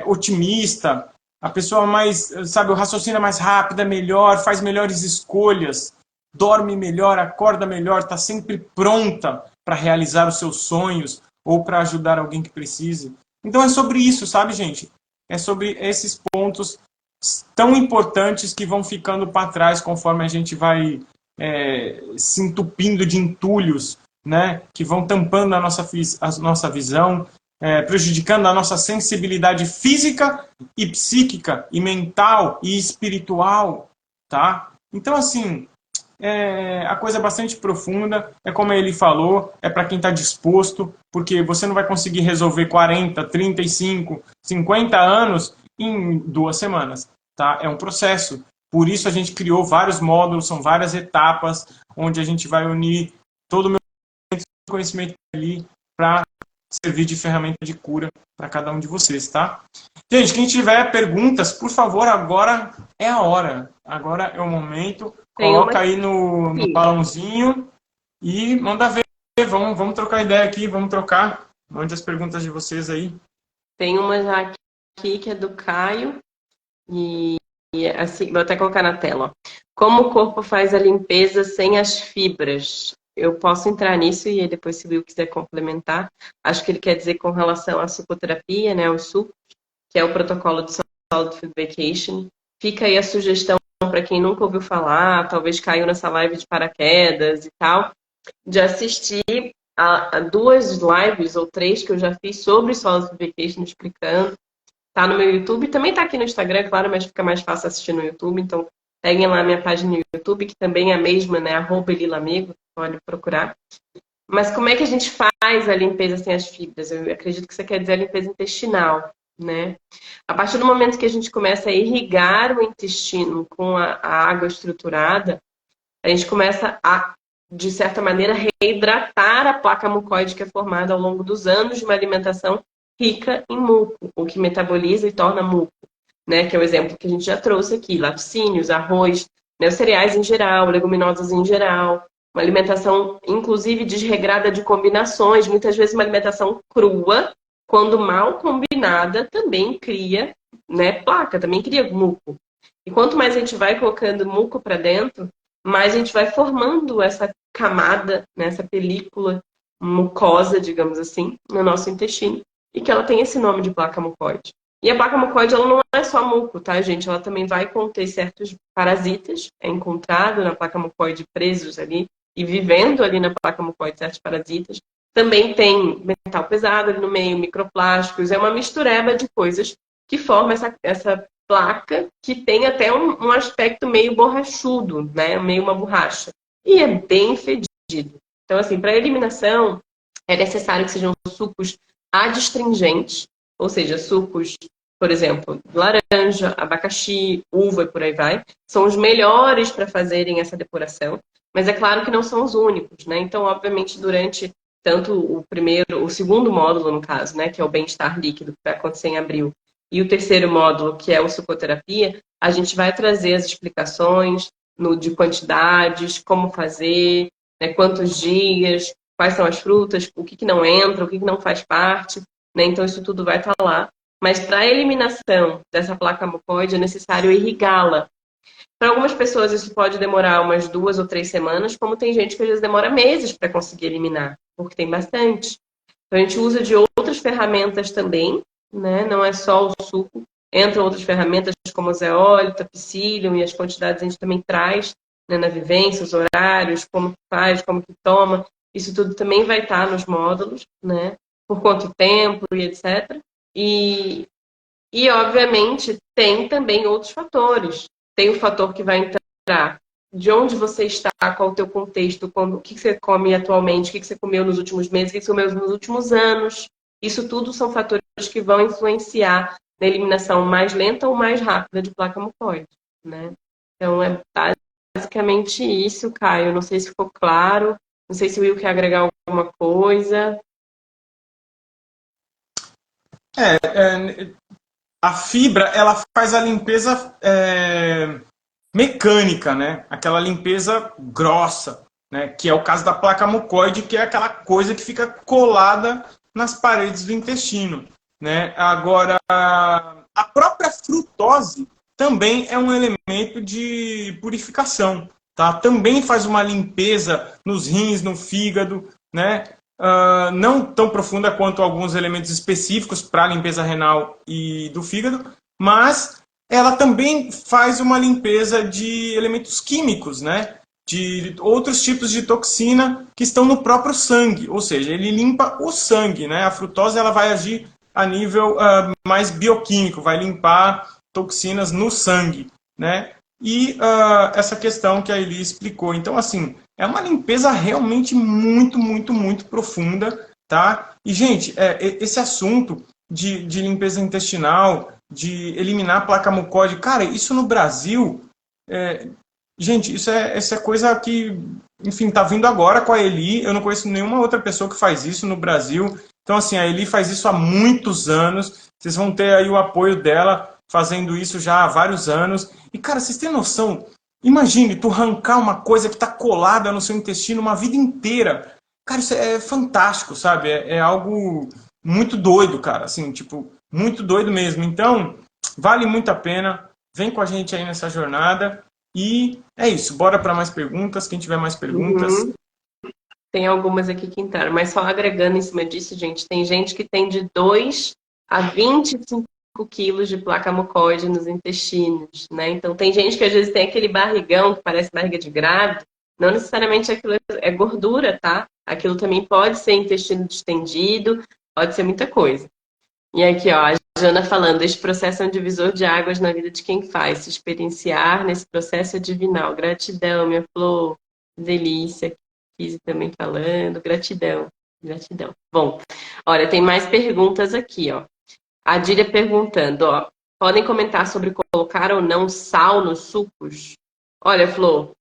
otimista, a pessoa mais, sabe, o raciocínio é mais rápido, é melhor, faz melhores escolhas, dorme melhor, acorda melhor, está sempre pronta para realizar os seus sonhos ou para ajudar alguém que precise. Então é sobre isso, sabe, gente? É sobre esses pontos tão importantes que vão ficando para trás conforme a gente vai se entupindo de entulhos, né, que vão tampando a nossa visão, prejudicando a nossa sensibilidade física e psíquica, e mental e espiritual, tá? Então, assim, a coisa é bastante profunda, é como ele falou, é para quem está disposto, porque você não vai conseguir resolver 40, 35, 50 anos em 2 semanas, tá? É um processo. Por isso a gente criou vários módulos, são várias etapas, onde a gente vai unir todo o meu conhecimento ali para servir de ferramenta de cura para cada um de vocês, tá? Gente, quem tiver perguntas, por favor, agora é a hora. Agora é o momento. Coloca aí no balãozinho e manda ver. Vamos trocar ideia aqui, vamos trocar. Mande as perguntas de vocês aí. Tem uma já aqui que é do Caio. E assim, vou até colocar na tela. Ó. Como o corpo faz a limpeza sem as fibras? Eu posso entrar nisso e depois, se o Will quiser complementar. Acho que ele quer dizer com relação à sucoterapia, né, o suco, que é o protocolo de Solid Food Vacation. Fica aí a sugestão para quem nunca ouviu falar, talvez caiu nessa live de paraquedas e tal, de assistir a 2 lives ou 3 que eu já fiz sobre Solid Food Vacation, explicando. Tá no meu YouTube, também tá aqui no Instagram, claro, mas fica mais fácil assistir no YouTube, então peguem lá a minha página no YouTube, que também é a mesma, né, @elilaamigo, pode procurar. Mas como é que a gente faz a limpeza sem as fibras? Eu acredito que você quer dizer a limpeza intestinal, né? A partir do momento que a gente começa a irrigar o intestino com a água estruturada, a gente começa a, de certa maneira, reidratar a placa mucoide que é formada ao longo dos anos de uma alimentação rica em muco, o que metaboliza e torna muco, né? Que é o exemplo que a gente já trouxe aqui, laticínios, arroz, né? Os cereais em geral, leguminosas em geral, uma alimentação, inclusive, desregrada de combinações, muitas vezes uma alimentação crua, quando mal combinada, também cria, né, placa, também cria muco. E quanto mais a gente vai colocando muco para dentro, mais a gente vai formando essa camada, né, essa película mucosa, digamos assim, no nosso intestino, e que ela tem esse nome de placa mucoide. E a placa mucoide, ela não é só muco, tá, gente? Ela também vai conter certos parasitas, é encontrado na placa mucoide presos ali, e vivendo ali na placa mucoide certos parasitas. Também tem metal pesado ali no meio, microplásticos, é uma mistureba de coisas que forma essa placa que tem até um aspecto meio borrachudo, né? Meio uma borracha. E é bem fedido. Então, assim, para eliminação, é necessário que sejam sucos adstringentes, ou seja, sucos, por exemplo, laranja, abacaxi, uva e por aí vai, são os melhores para fazerem essa depuração, mas é claro que não são os únicos, né? Então, obviamente, durante tanto o segundo módulo, no caso, né, que é o bem-estar líquido, que vai acontecer em abril, e o terceiro módulo, que é o sucoterapia, a gente vai trazer as explicações de quantidades, como fazer, né, quantos dias, quais são as frutas, o que não entra, o que não faz parte, né? Então isso tudo vai estar lá. Mas para a eliminação dessa placa mucoide é necessário irrigá-la. Para algumas pessoas isso pode demorar umas 2 ou 3 semanas, como tem gente que às vezes demora meses para conseguir eliminar, porque tem bastante. Então a gente usa de outras ferramentas também, né? Não é só o suco. Entram outras ferramentas como zeólita, psyllium, e as quantidades a gente também traz, né, na vivência, os horários, como que faz, como que toma. Isso tudo também vai estar nos módulos, né? Por quanto tempo e etc. E obviamente, tem também outros fatores. Tem o fator que vai entrar de onde você está, qual o teu contexto, o que você come atualmente, o que você comeu nos últimos meses, o que você comeu nos últimos anos. Isso tudo são fatores que vão influenciar na eliminação mais lenta ou mais rápida de placa mucoide, né? Então, é basicamente isso, Caio. Não sei se ficou claro. Não sei se o Will quer agregar alguma coisa. A fibra, ela faz a limpeza mecânica, né? Aquela limpeza grossa, né? Que é o caso da placa mucoide, que é aquela coisa que fica colada nas paredes do intestino, né? Agora, a própria frutose também é um elemento de purificação, tá? Também faz uma limpeza nos rins, no fígado, né? Não tão profunda quanto alguns elementos específicos para a limpeza renal e do fígado, mas ela também faz uma limpeza de elementos químicos, né? De outros tipos de toxina que estão no próprio sangue, ou seja, ele limpa o sangue, né? A frutose ela vai agir a nível mais bioquímico, vai limpar toxinas no sangue, né? e essa questão que a Eli explicou. Então, assim, é uma limpeza realmente muito, muito, muito profunda, tá? E, gente, esse assunto de limpeza intestinal, de eliminar a placa mucoide, cara, isso no Brasil, gente, isso é coisa que, enfim, tá vindo agora com a Eli. Eu não conheço nenhuma outra pessoa que faz isso no Brasil. Então, assim, a Eli faz isso há muitos anos. Vocês vão ter aí o apoio dela fazendo isso já há vários anos. E, cara, vocês têm noção? Imagine tu arrancar uma coisa que tá colada no seu intestino uma vida inteira. Cara, isso é fantástico, sabe? É algo muito doido, cara. Assim, tipo, muito doido mesmo. Então, vale muito a pena. Vem com a gente aí nessa jornada. E é isso. Bora para mais perguntas. Quem tiver mais perguntas. Uhum. Tem algumas aqui que entraram, mas só agregando em cima disso, gente, tem gente que tem de 2 a 25 quilos de placa mucoide nos intestinos, né? Então tem gente que às vezes tem aquele barrigão que parece barriga de grávida, não necessariamente aquilo é gordura, tá? Aquilo também pode ser intestino distendido, pode ser muita coisa. E aqui, ó, a Jana falando, este processo é um divisor de águas na vida de quem faz. Se experienciar nesse processo é divinal. Gratidão, minha flor. Delícia. Kizzy também falando. Gratidão. Gratidão. Bom, olha, tem mais perguntas aqui, ó. A Dília perguntando, ó. Podem comentar sobre colocar ou não sal nos sucos? Olha, Flor,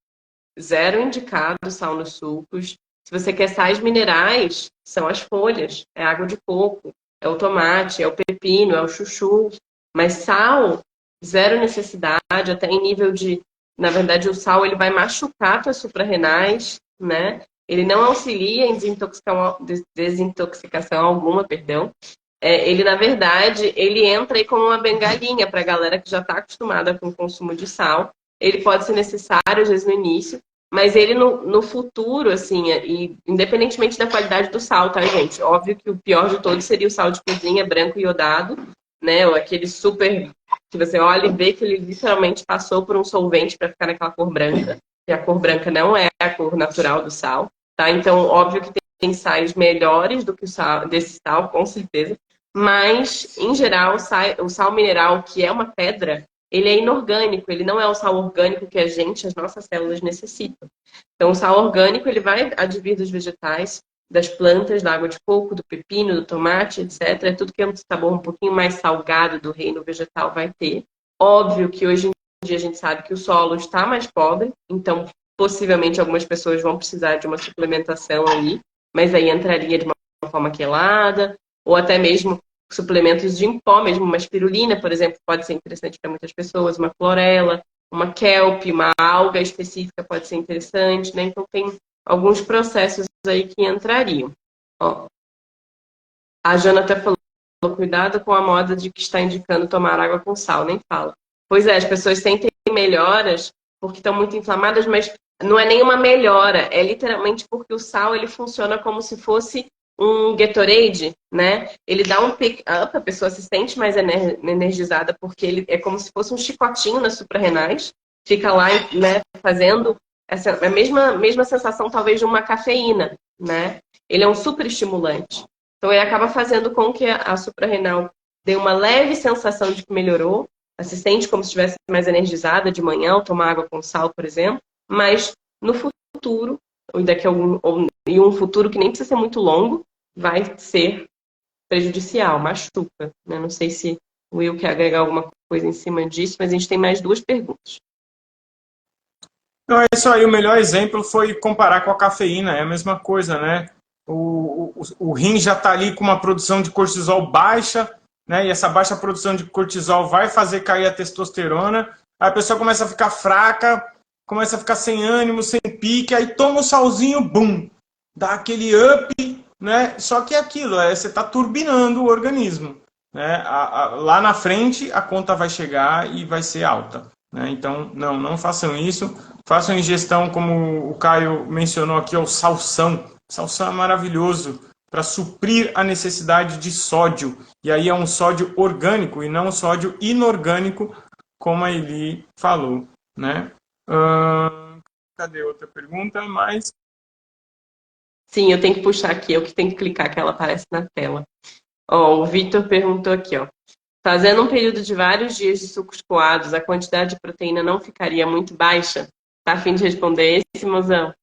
zero indicado sal nos sucos. Se você quer sais minerais, são as folhas, é água de coco, é o tomate, é o pepino, é o chuchu. Mas sal, zero necessidade, até em nível de... Na verdade, o sal ele vai machucar tuas suprarrenais, né? Ele não auxilia em desintoxicação alguma, perdão. Ele, na verdade, ele entra aí como uma bengalinha para a galera que já está acostumada com o consumo de sal. Ele pode ser necessário, às vezes, no início, mas ele no futuro, assim, e independentemente da qualidade do sal, tá, gente? Óbvio que o pior de todos seria o sal de cozinha branco iodado, né? Ou aquele super que você olha e vê que ele literalmente passou por um solvente para ficar naquela cor branca. E a cor branca não é a cor natural do sal, tá? Então, óbvio que tem sais melhores do que o sal, desse sal, com certeza. Mas, em geral, o sal mineral, que é uma pedra, ele é inorgânico, ele não é o sal orgânico que a gente, as nossas células necessitam. Então, o sal orgânico, ele vai advir dos vegetais, das plantas, da água de coco, do pepino, do tomate, etc. É tudo que é um sabor um pouquinho mais salgado do reino vegetal vai ter. Óbvio que hoje em dia a gente sabe que o solo está mais pobre, então possivelmente algumas pessoas vão precisar de uma suplementação aí, mas aí entraria de uma forma quelada, ou até mesmo suplementos de em pó mesmo, uma espirulina, por exemplo, pode ser interessante para muitas pessoas, uma clorela, uma kelp, uma alga específica pode ser interessante, né? Então tem alguns processos aí que entrariam. Ó, a Jana até falou, cuidado com a moda de que está indicando tomar água com sal, nem fala. Pois é, as pessoas sentem melhoras porque estão muito inflamadas, mas não é nenhuma melhora, é literalmente porque o sal ele funciona como se fosse um Gatorade, né? Ele dá um pick-up, a pessoa se sente mais energizada porque ele é como se fosse um chicotinho nas suprarrenais, fica lá, né, fazendo essa a mesma sensação talvez de uma cafeína, né? Ele é um super estimulante. Então ele acaba fazendo com que a suprarrenal dê uma leve sensação de que melhorou, se sente como se estivesse mais energizada de manhã, ao tomar água com sal, por exemplo, mas no futuro, ou em um futuro que nem precisa ser muito longo, vai ser prejudicial, machuca. Né? Não sei se o Will quer agregar alguma coisa em cima disso, mas a gente tem mais duas perguntas. Não, é isso aí. O melhor exemplo foi comparar com a cafeína. É a mesma coisa, né? O rim já está ali com uma produção de cortisol baixa, né? E essa baixa produção de cortisol vai fazer cair a testosterona. Aí a pessoa começa a ficar fraca, começa a ficar sem ânimo, sem pique, aí toma o salzinho, bum, dá aquele up, né? Só que é aquilo, você está turbinando o organismo, né? Lá na frente a conta vai chegar e vai ser alta, né? Então não façam isso, façam ingestão como o Caio mencionou aqui, o salsão. Salsão é maravilhoso para suprir a necessidade de sódio. E aí é um sódio orgânico e não um sódio inorgânico, como a Eli falou, né? Cadê outra pergunta? Mais? Sim, eu tenho que puxar aqui, eu que tenho que clicar que ela aparece na tela. Ó, o Vitor perguntou aqui, ó. Fazendo um período de vários dias de sucos coados, a quantidade de proteína não ficaria muito baixa? Tá a fim de responder esse, mozão?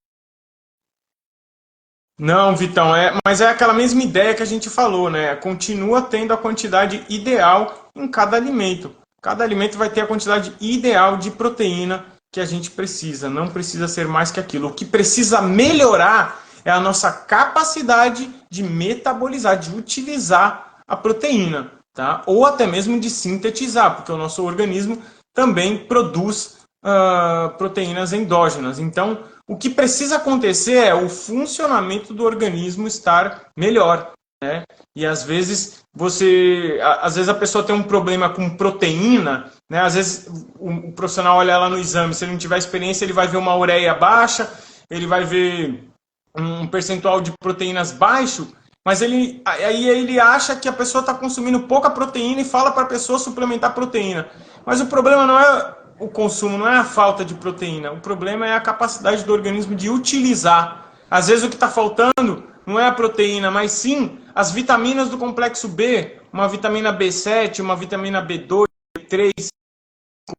Não, Vitão, mas é aquela mesma ideia que a gente falou, né? Continua tendo a quantidade ideal em cada alimento. Cada alimento vai ter a quantidade ideal de proteína que a gente precisa. Não precisa ser mais que aquilo. O que precisa melhorar é a nossa capacidade de metabolizar, de utilizar a proteína, tá? Ou até mesmo de sintetizar, porque o nosso organismo também produz proteínas endógenas. Então, o que precisa acontecer é o funcionamento do organismo estar melhor, né? E às vezes a pessoa tem um problema com proteína, né? Às vezes o profissional olha lá no exame, se ele não tiver experiência, ele vai ver uma ureia baixa, ele vai ver um percentual de proteínas baixo, mas aí ele acha que a pessoa está consumindo pouca proteína e fala para a pessoa suplementar proteína. Mas o problema não é o consumo, não é a falta de proteína. O problema é a capacidade do organismo de utilizar. Às vezes o que está faltando não é a proteína, mas sim as vitaminas do complexo B, uma vitamina B7, uma vitamina B2, B3,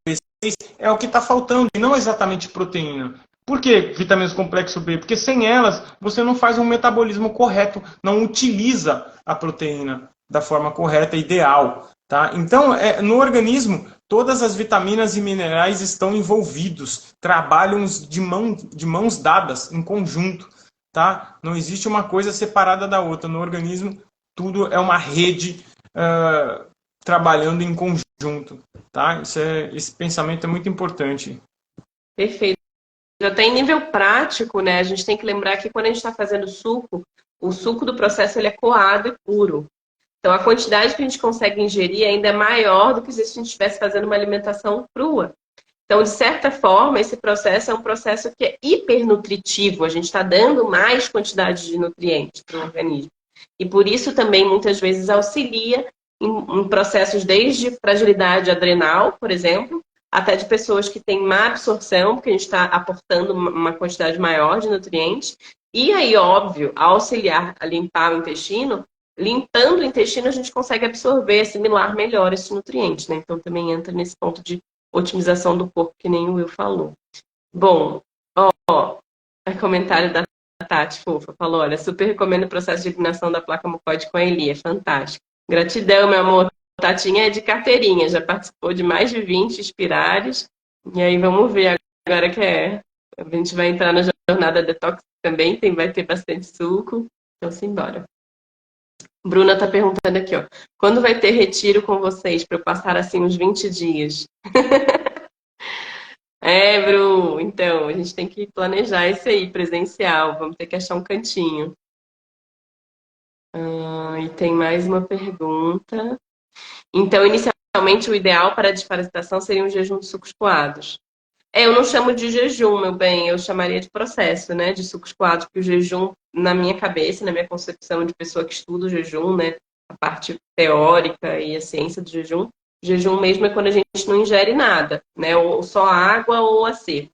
B6, é o que está faltando, e não exatamente proteína. Por que vitaminas do complexo B? Porque sem elas você não faz um metabolismo correto, não utiliza a proteína da forma correta, ideal. Tá? Então, no organismo, todas as vitaminas e minerais estão envolvidos, trabalham de mãos dadas, em conjunto. Tá? Não existe uma coisa separada da outra. No organismo, tudo é uma rede trabalhando em conjunto. Tá? Esse pensamento é muito importante. Perfeito. Até em nível prático, né? A gente tem que lembrar que quando a gente está fazendo suco, o suco do processo ele é coado e puro. Então, a quantidade que a gente consegue ingerir ainda é maior do que se a gente estivesse fazendo uma alimentação crua. Então, de certa forma, esse processo é um processo que é hipernutritivo. A gente está dando mais quantidade de nutrientes para o organismo. E por isso também, muitas vezes, auxilia em processos desde fragilidade adrenal, por exemplo, até de pessoas que têm má absorção, porque a gente está aportando uma quantidade maior de nutrientes. E aí, óbvio, auxiliar a limpar o intestino, limpando o intestino, a gente consegue absorver, assimilar melhor esses nutrientes, né? Então também entra nesse ponto de otimização do corpo, que nem o Will falou. Bom, é comentário da Tati, fofa, falou, olha, super recomendo o processo de eliminação da placa mucoide com a Eli, é fantástico. Gratidão, meu amor. Tatinha é de carteirinha, já participou de mais de 20 Inspirares. E aí vamos ver agora a gente vai entrar na jornada detox também, vai ter bastante suco. Então, simbora. Bruna tá perguntando aqui, ó. Quando vai ter retiro com vocês para eu passar assim uns 20 dias? Bru, então, a gente tem que planejar isso aí, presencial. Vamos ter que achar um cantinho. E tem mais uma pergunta. Então, inicialmente, o ideal para a desparasitação seria um jejum de sucos coados. Eu não chamo de jejum, meu bem, eu chamaria de processo, né, de sucos coados, porque o jejum, na minha cabeça, na minha concepção de pessoa que estuda o jejum, né, a parte teórica e a ciência do jejum, o jejum mesmo é quando a gente não ingere nada, né, ou só água ou a seco.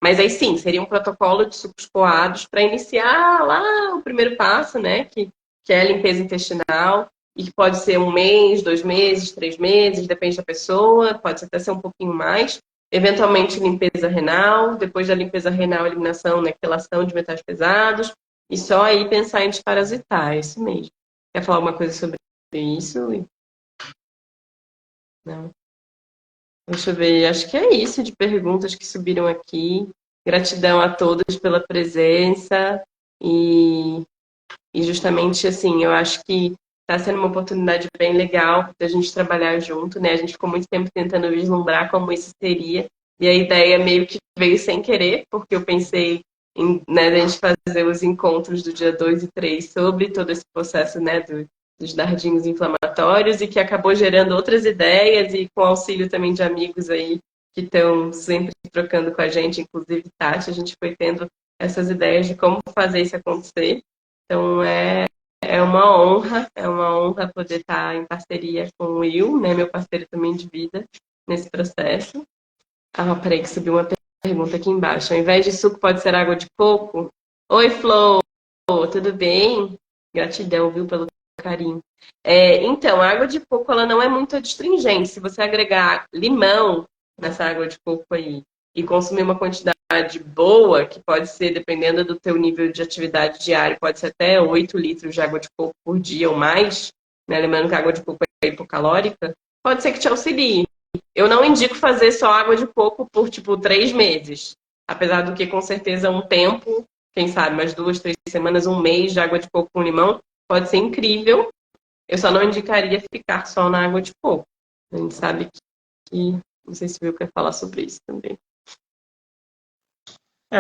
Mas aí sim, seria um protocolo de sucos coados para iniciar lá o primeiro passo, né, que é a limpeza intestinal, e que pode ser 1 mês, 2 meses, 3 meses, depende da pessoa, pode até ser um pouquinho mais. Eventualmente, limpeza renal, depois da limpeza renal, eliminação, né, quelação de metais pesados, e só aí pensar em desparasitar, é isso mesmo. Quer falar alguma coisa sobre isso? Não. Deixa eu ver, acho que é isso de perguntas que subiram aqui. Gratidão a todos pela presença e justamente assim, eu acho que está sendo uma oportunidade bem legal da gente trabalhar junto, né? A gente ficou muito tempo tentando vislumbrar como isso seria, e a ideia meio que veio sem querer, porque eu pensei em, né, a gente fazer os encontros do dia 2 e 3 sobre todo esse processo, né, dos dardinhos inflamatórios, e que acabou gerando outras ideias, e com auxílio também de amigos aí que estão sempre trocando com a gente, inclusive Tati, a gente foi tendo essas ideias de como fazer isso acontecer. Então, é uma honra poder estar em parceria com o Will, né, meu parceiro também de vida, nesse processo. Peraí que subiu uma pergunta aqui embaixo. Ao invés de suco, pode ser água de coco? Oi, Flo, tudo bem? Gratidão, viu, pelo carinho. Então, a água de coco ela não é muito adstringente. Se você agregar limão nessa água de coco aí e consumir uma quantidade boa, que pode ser, dependendo do teu nível de atividade diária, pode ser até 8 litros de água de coco por dia ou mais, né? Lembrando que a água de coco é hipocalórica, pode ser que te auxilie. Eu não indico fazer só água de coco por, tipo, 3 meses. Apesar do que, com certeza, um tempo, quem sabe, umas 2, 3 semanas, um mês de água de coco com limão, pode ser incrível. Eu só não indicaria ficar só na água de coco. A gente sabe que não sei se viu quer falar sobre isso também.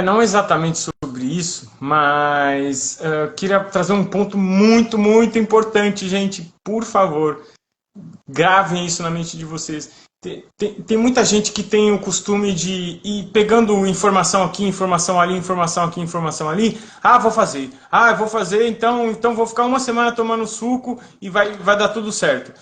Não exatamente sobre isso, mas queria trazer um ponto muito, muito importante, gente. Por favor, gravem isso na mente de vocês. Tem muita gente que tem o costume de ir pegando informação aqui, informação ali, informação aqui, informação ali. Vou fazer. Eu vou fazer, então vou ficar uma semana tomando suco e vai dar tudo certo.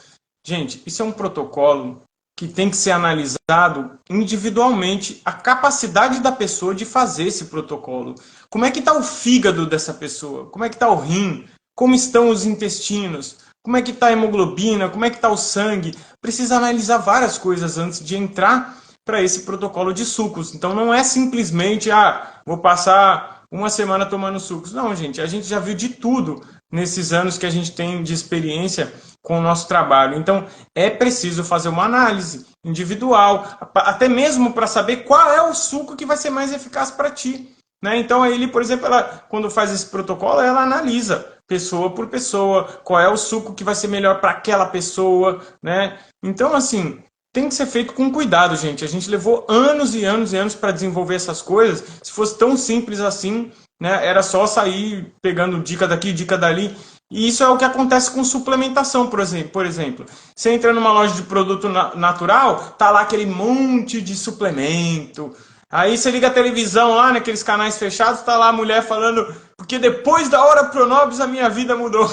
Gente, isso é um protocolo que tem que ser analisado individualmente a capacidade da pessoa de fazer esse protocolo. Como é que está o fígado dessa pessoa? Como é que está o rim? Como estão os intestinos? Como é que está a hemoglobina? Como é que está o sangue? Precisa analisar várias coisas antes de entrar para esse protocolo de sucos. Então não é simplesmente, vou passar uma semana tomando sucos. Não, gente, a gente já viu de tudo nesses anos que a gente tem de experiência com o nosso trabalho. Então, é preciso fazer uma análise individual, até mesmo para saber qual é o suco que vai ser mais eficaz para ti. Né? Então, ele, por exemplo, quando faz esse protocolo, ela analisa pessoa por pessoa, qual é o suco que vai ser melhor para aquela pessoa. Né? Então, assim, tem que ser feito com cuidado, gente. A gente levou anos e anos e anos para desenvolver essas coisas. Se fosse tão simples assim, né, era só sair pegando dica daqui, dica dali. E isso é o que acontece com suplementação, por exemplo. Você entra numa loja de produto natural, tá lá aquele monte de suplemento. Aí você liga a televisão lá, naqueles canais fechados, tá lá a mulher falando, porque depois da hora Pronobis a minha vida mudou.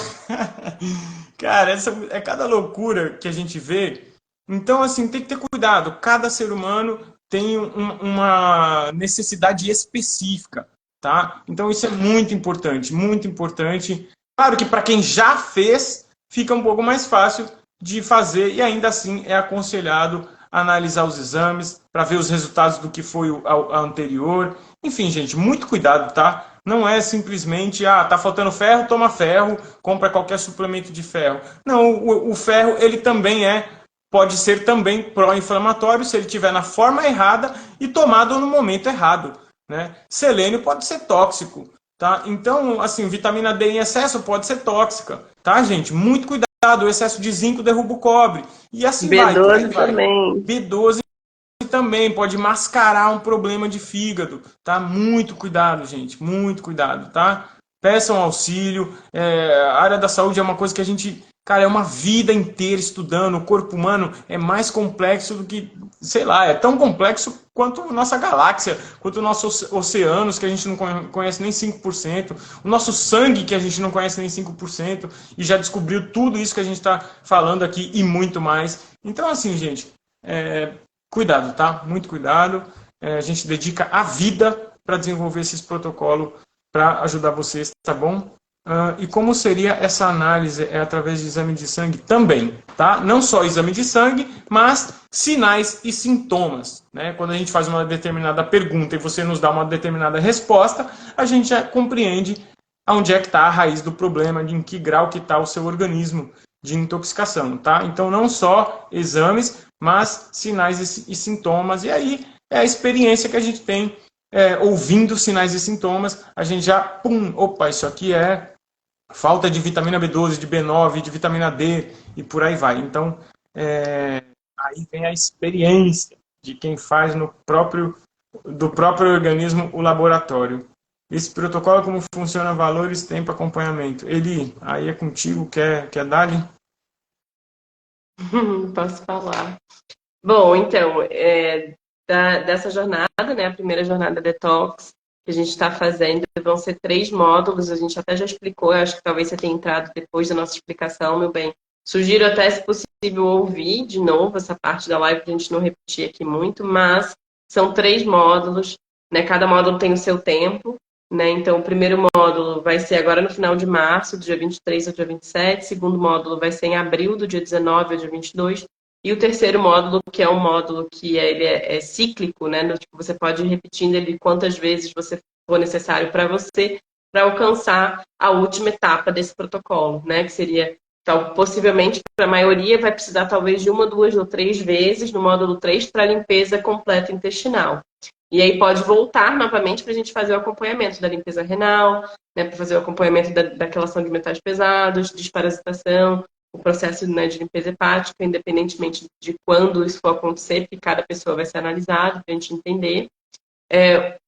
Cara, essa é cada loucura que a gente vê. Então, assim, tem que ter cuidado. Cada ser humano tem uma necessidade específica, tá? Então, isso é muito importante, muito importante. Claro que para quem já fez, fica um pouco mais fácil de fazer e ainda assim é aconselhado analisar os exames para ver os resultados do que foi o anterior. Enfim, gente, muito cuidado, tá? Não é simplesmente, tá faltando ferro, toma ferro, compra qualquer suplemento de ferro. Não, o ferro, ele também pode ser também pró-inflamatório se ele estiver na forma errada e tomado no momento errado. Né? Selênio pode ser tóxico. Tá? Então, assim, vitamina D em excesso pode ser tóxica. Tá, gente? Muito cuidado. O excesso de zinco derruba o cobre. E assim B12 vai. também. B12 também pode mascarar um problema de fígado. Tá? Muito cuidado, gente. Muito cuidado, tá? Peçam auxílio. A área da saúde é uma coisa que a gente... Cara, é uma vida inteira estudando. O corpo humano é mais complexo do que, sei lá, é tão complexo quanto a nossa galáxia, quanto os nossos oceanos, que a gente não conhece nem 5%, o nosso sangue, que a gente não conhece nem 5%, e já descobriu tudo isso que a gente está falando aqui e muito mais. Então, assim, gente, cuidado, tá? Muito cuidado. A gente dedica a vida para desenvolver esses protocolos para ajudar vocês, tá bom? E como seria essa análise? É através de exame de sangue também, tá? Não só exame de sangue, mas sinais e sintomas. Né? Quando a gente faz uma determinada pergunta e você nos dá uma determinada resposta, a gente já compreende onde é que está a raiz do problema, em que grau que está o seu organismo de intoxicação, tá? Então, não só exames, mas sinais e sintomas. E aí é a experiência que a gente tem ouvindo sinais e sintomas, a gente já, opa, isso aqui é falta de vitamina B12, de B9, de vitamina D e por aí vai. Então, aí vem a experiência de quem faz do próprio organismo o laboratório. Esse protocolo, como funciona, valores, tempo, acompanhamento. Eli, aí é contigo, quer dar-lhe? Posso falar. Bom, então, dessa jornada, né, a primeira jornada detox que a gente está fazendo, vão ser 3 módulos, a gente até já explicou, eu acho que talvez você tenha entrado depois da nossa explicação, meu bem. Sugiro até, se possível, ouvir de novo essa parte da live, para a gente não repetir aqui muito, mas são 3 módulos, né, cada módulo tem o seu tempo, né? Então, o primeiro módulo vai ser agora no final de março, do dia 23 ao dia 27. O segundo módulo vai ser em abril, do dia 19 ao dia 22. E o terceiro módulo, que é um módulo que ele é cíclico, né? Tipo, você pode ir repetindo ele quantas vezes você for necessário para você, para alcançar a última etapa desse protocolo, né? Que seria, então, possivelmente, para a maioria, vai precisar talvez de uma, duas ou três vezes no módulo 3 para limpeza completa intestinal. E aí pode voltar novamente para a gente fazer o acompanhamento da limpeza renal, né, para fazer o acompanhamento da quelação de metais pesados, desparasitação, o processo, né, de limpeza hepática, independentemente de quando isso for acontecer, porque cada pessoa vai ser analisado para a gente entender.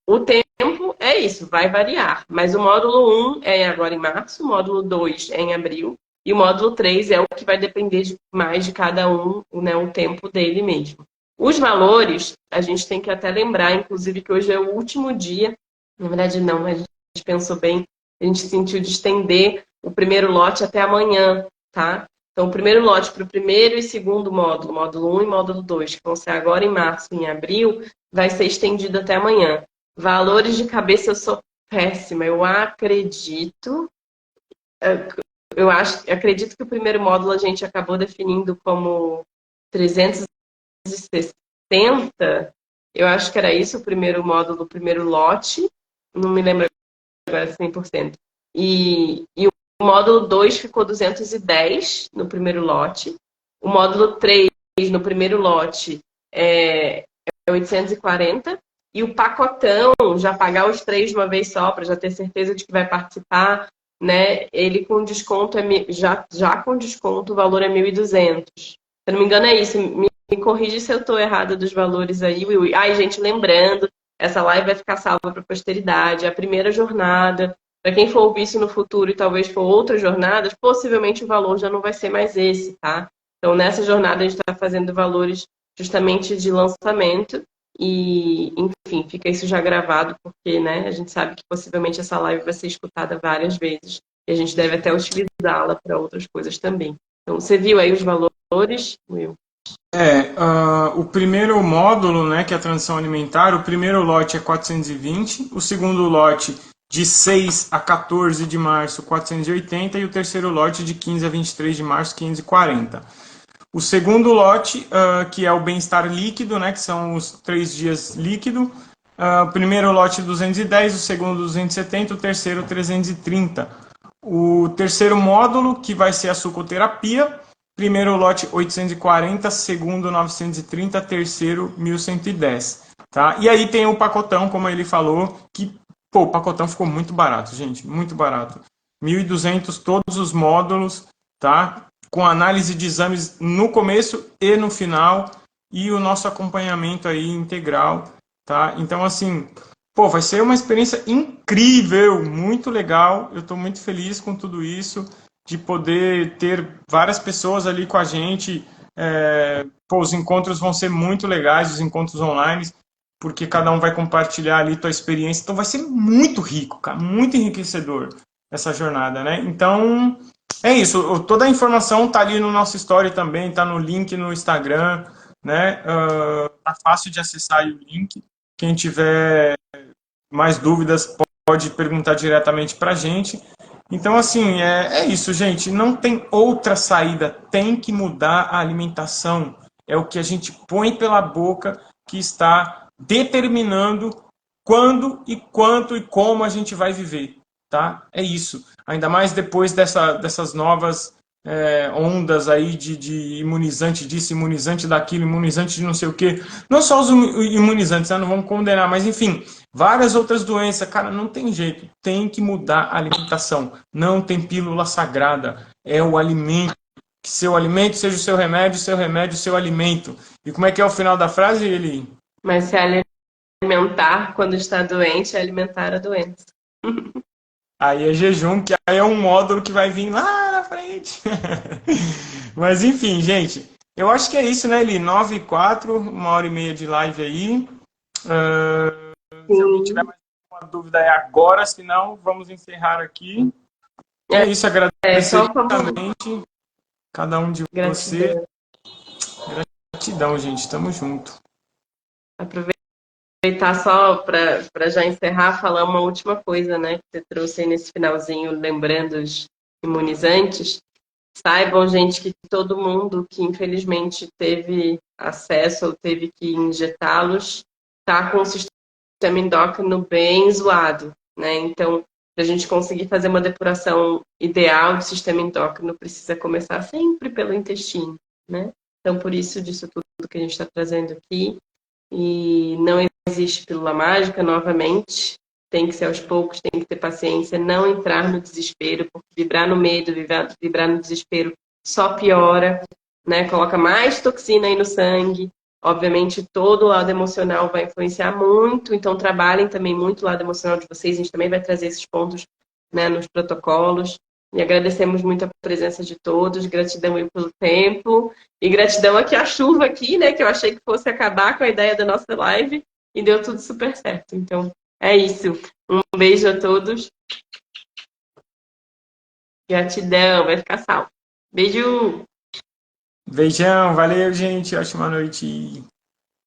O tempo é isso, vai variar, mas o módulo 1 é agora em março, o módulo 2 é em abril, e o módulo 3 é o que vai depender mais de cada um, né, o tempo dele mesmo. Os valores, a gente tem que até lembrar, inclusive, que hoje é o último dia, na verdade não, a gente pensou bem, a gente sentiu de estender o primeiro lote até amanhã, tá? Então, o primeiro lote para o primeiro e segundo módulo, módulo 1 e módulo 2, que vão ser agora em março e em abril, vai ser estendido até amanhã. Valores de cabeça eu sou péssima, eu acredito, acredito que o primeiro módulo a gente acabou definindo como 360, eu acho que era isso o primeiro módulo, o primeiro lote, não me lembro agora 100%. E o módulo 2 ficou 210 no primeiro lote, o módulo 3 no primeiro lote é 840, e o pacotão, já pagar os 3 de uma vez só, para já ter certeza de que vai participar, né? Ele com desconto, já com desconto, o valor é 1.200. Se eu não me engano, é isso. Me corrige se eu estou errada dos valores aí, Will. Ai, gente, lembrando, essa live vai ficar salva para a posteridade. É a primeira jornada. Para quem for ouvir isso no futuro e talvez for outras jornadas, possivelmente o valor já não vai ser mais esse, tá? Então, nessa jornada, a gente está fazendo valores justamente de lançamento. E, enfim, fica isso já gravado, porque, né, a gente sabe que possivelmente essa live vai ser escutada várias vezes. E a gente deve até utilizá-la para outras coisas também. Então, você viu aí os valores, Will? O primeiro módulo, né, que é a transição alimentar, o primeiro lote é 420, o segundo lote de 6 a 14 de março, 480, e o terceiro lote de 15 a 23 de março, 540. O segundo lote, que é o bem-estar líquido, né, que são os 3 dias líquido, o primeiro lote 210, o segundo 270, o terceiro 330. O terceiro módulo, que vai ser a sucoterapia, primeiro lote 840, segundo 930, terceiro 1110. Tá? E aí tem o pacotão, como ele falou, que pô, o pacotão ficou muito barato, gente, muito barato. 1.200 todos os módulos, tá? Com análise de exames no começo e no final, e o nosso acompanhamento aí integral, tá? Então, assim, pô, vai ser uma experiência incrível, muito legal. Eu estou muito feliz com tudo isso, de poder ter várias pessoas ali com a gente. Pô, os encontros vão ser muito legais, os encontros online, porque cada um vai compartilhar ali tua experiência. Então vai ser muito rico, cara, muito enriquecedor essa jornada, né? Então, é isso. Toda a informação tá ali no nosso story também, tá no link no Instagram, né? Tá fácil de acessar aí o link. Quem tiver mais dúvidas pode perguntar diretamente pra gente. Então, assim, é isso, gente. Não tem outra saída. Tem que mudar a alimentação. É o que a gente põe pela boca que está determinando quando e quanto e como a gente vai viver, tá? É isso. Ainda mais depois dessas novas ondas aí de imunizante disso, imunizante daquilo, imunizante de não sei o quê. Não só os imunizantes, né? Não vamos condenar, mas enfim, várias outras doenças. Cara, não tem jeito. Tem que mudar a alimentação. Não tem pílula sagrada. É o alimento. Que seu alimento seja o seu remédio, o seu alimento. E como é que é o final da frase, Eli? Mas se alimentar quando está doente é alimentar a doença. Aí é jejum, que aí é um módulo que vai vir lá na frente. Mas enfim, gente. Eu acho que é isso, né, Eli? 9h04, 1h30 de live aí. Se alguém tiver mais alguma dúvida é agora, senão vamos encerrar aqui. É isso, agradecer diretamente cada um de você. Gratidão, gente. Tamo junto. Aproveita aproveitar só para já encerrar, falar uma última coisa, né? Que você trouxe aí nesse finalzinho, lembrando os imunizantes. Saibam, gente, que todo mundo que infelizmente teve acesso ou teve que injetá-los está com o sistema endócrino bem zoado, né? Então, para a gente conseguir fazer uma depuração ideal do sistema endócrino, precisa começar sempre pelo intestino, né? Então, por isso, disso tudo que a gente está trazendo aqui. E não existe pílula mágica, novamente. Tem que ser aos poucos, tem que ter paciência, não entrar no desespero, porque vibrar no medo, vibrar no desespero só piora, né? Coloca mais toxina aí no sangue. Obviamente, todo o lado emocional vai influenciar muito, então trabalhem também muito o lado emocional de vocês. A gente também vai trazer esses pontos, né, nos protocolos. E agradecemos muito a presença de todos, gratidão aí pelo tempo. E gratidão aqui a chuva aqui, né? Que eu achei que fosse acabar com a ideia da nossa live e deu tudo super certo. Então, é isso. Um beijo a todos. Gratidão, vai ficar salvo. Beijo! Beijão, valeu, gente. Ótima noite.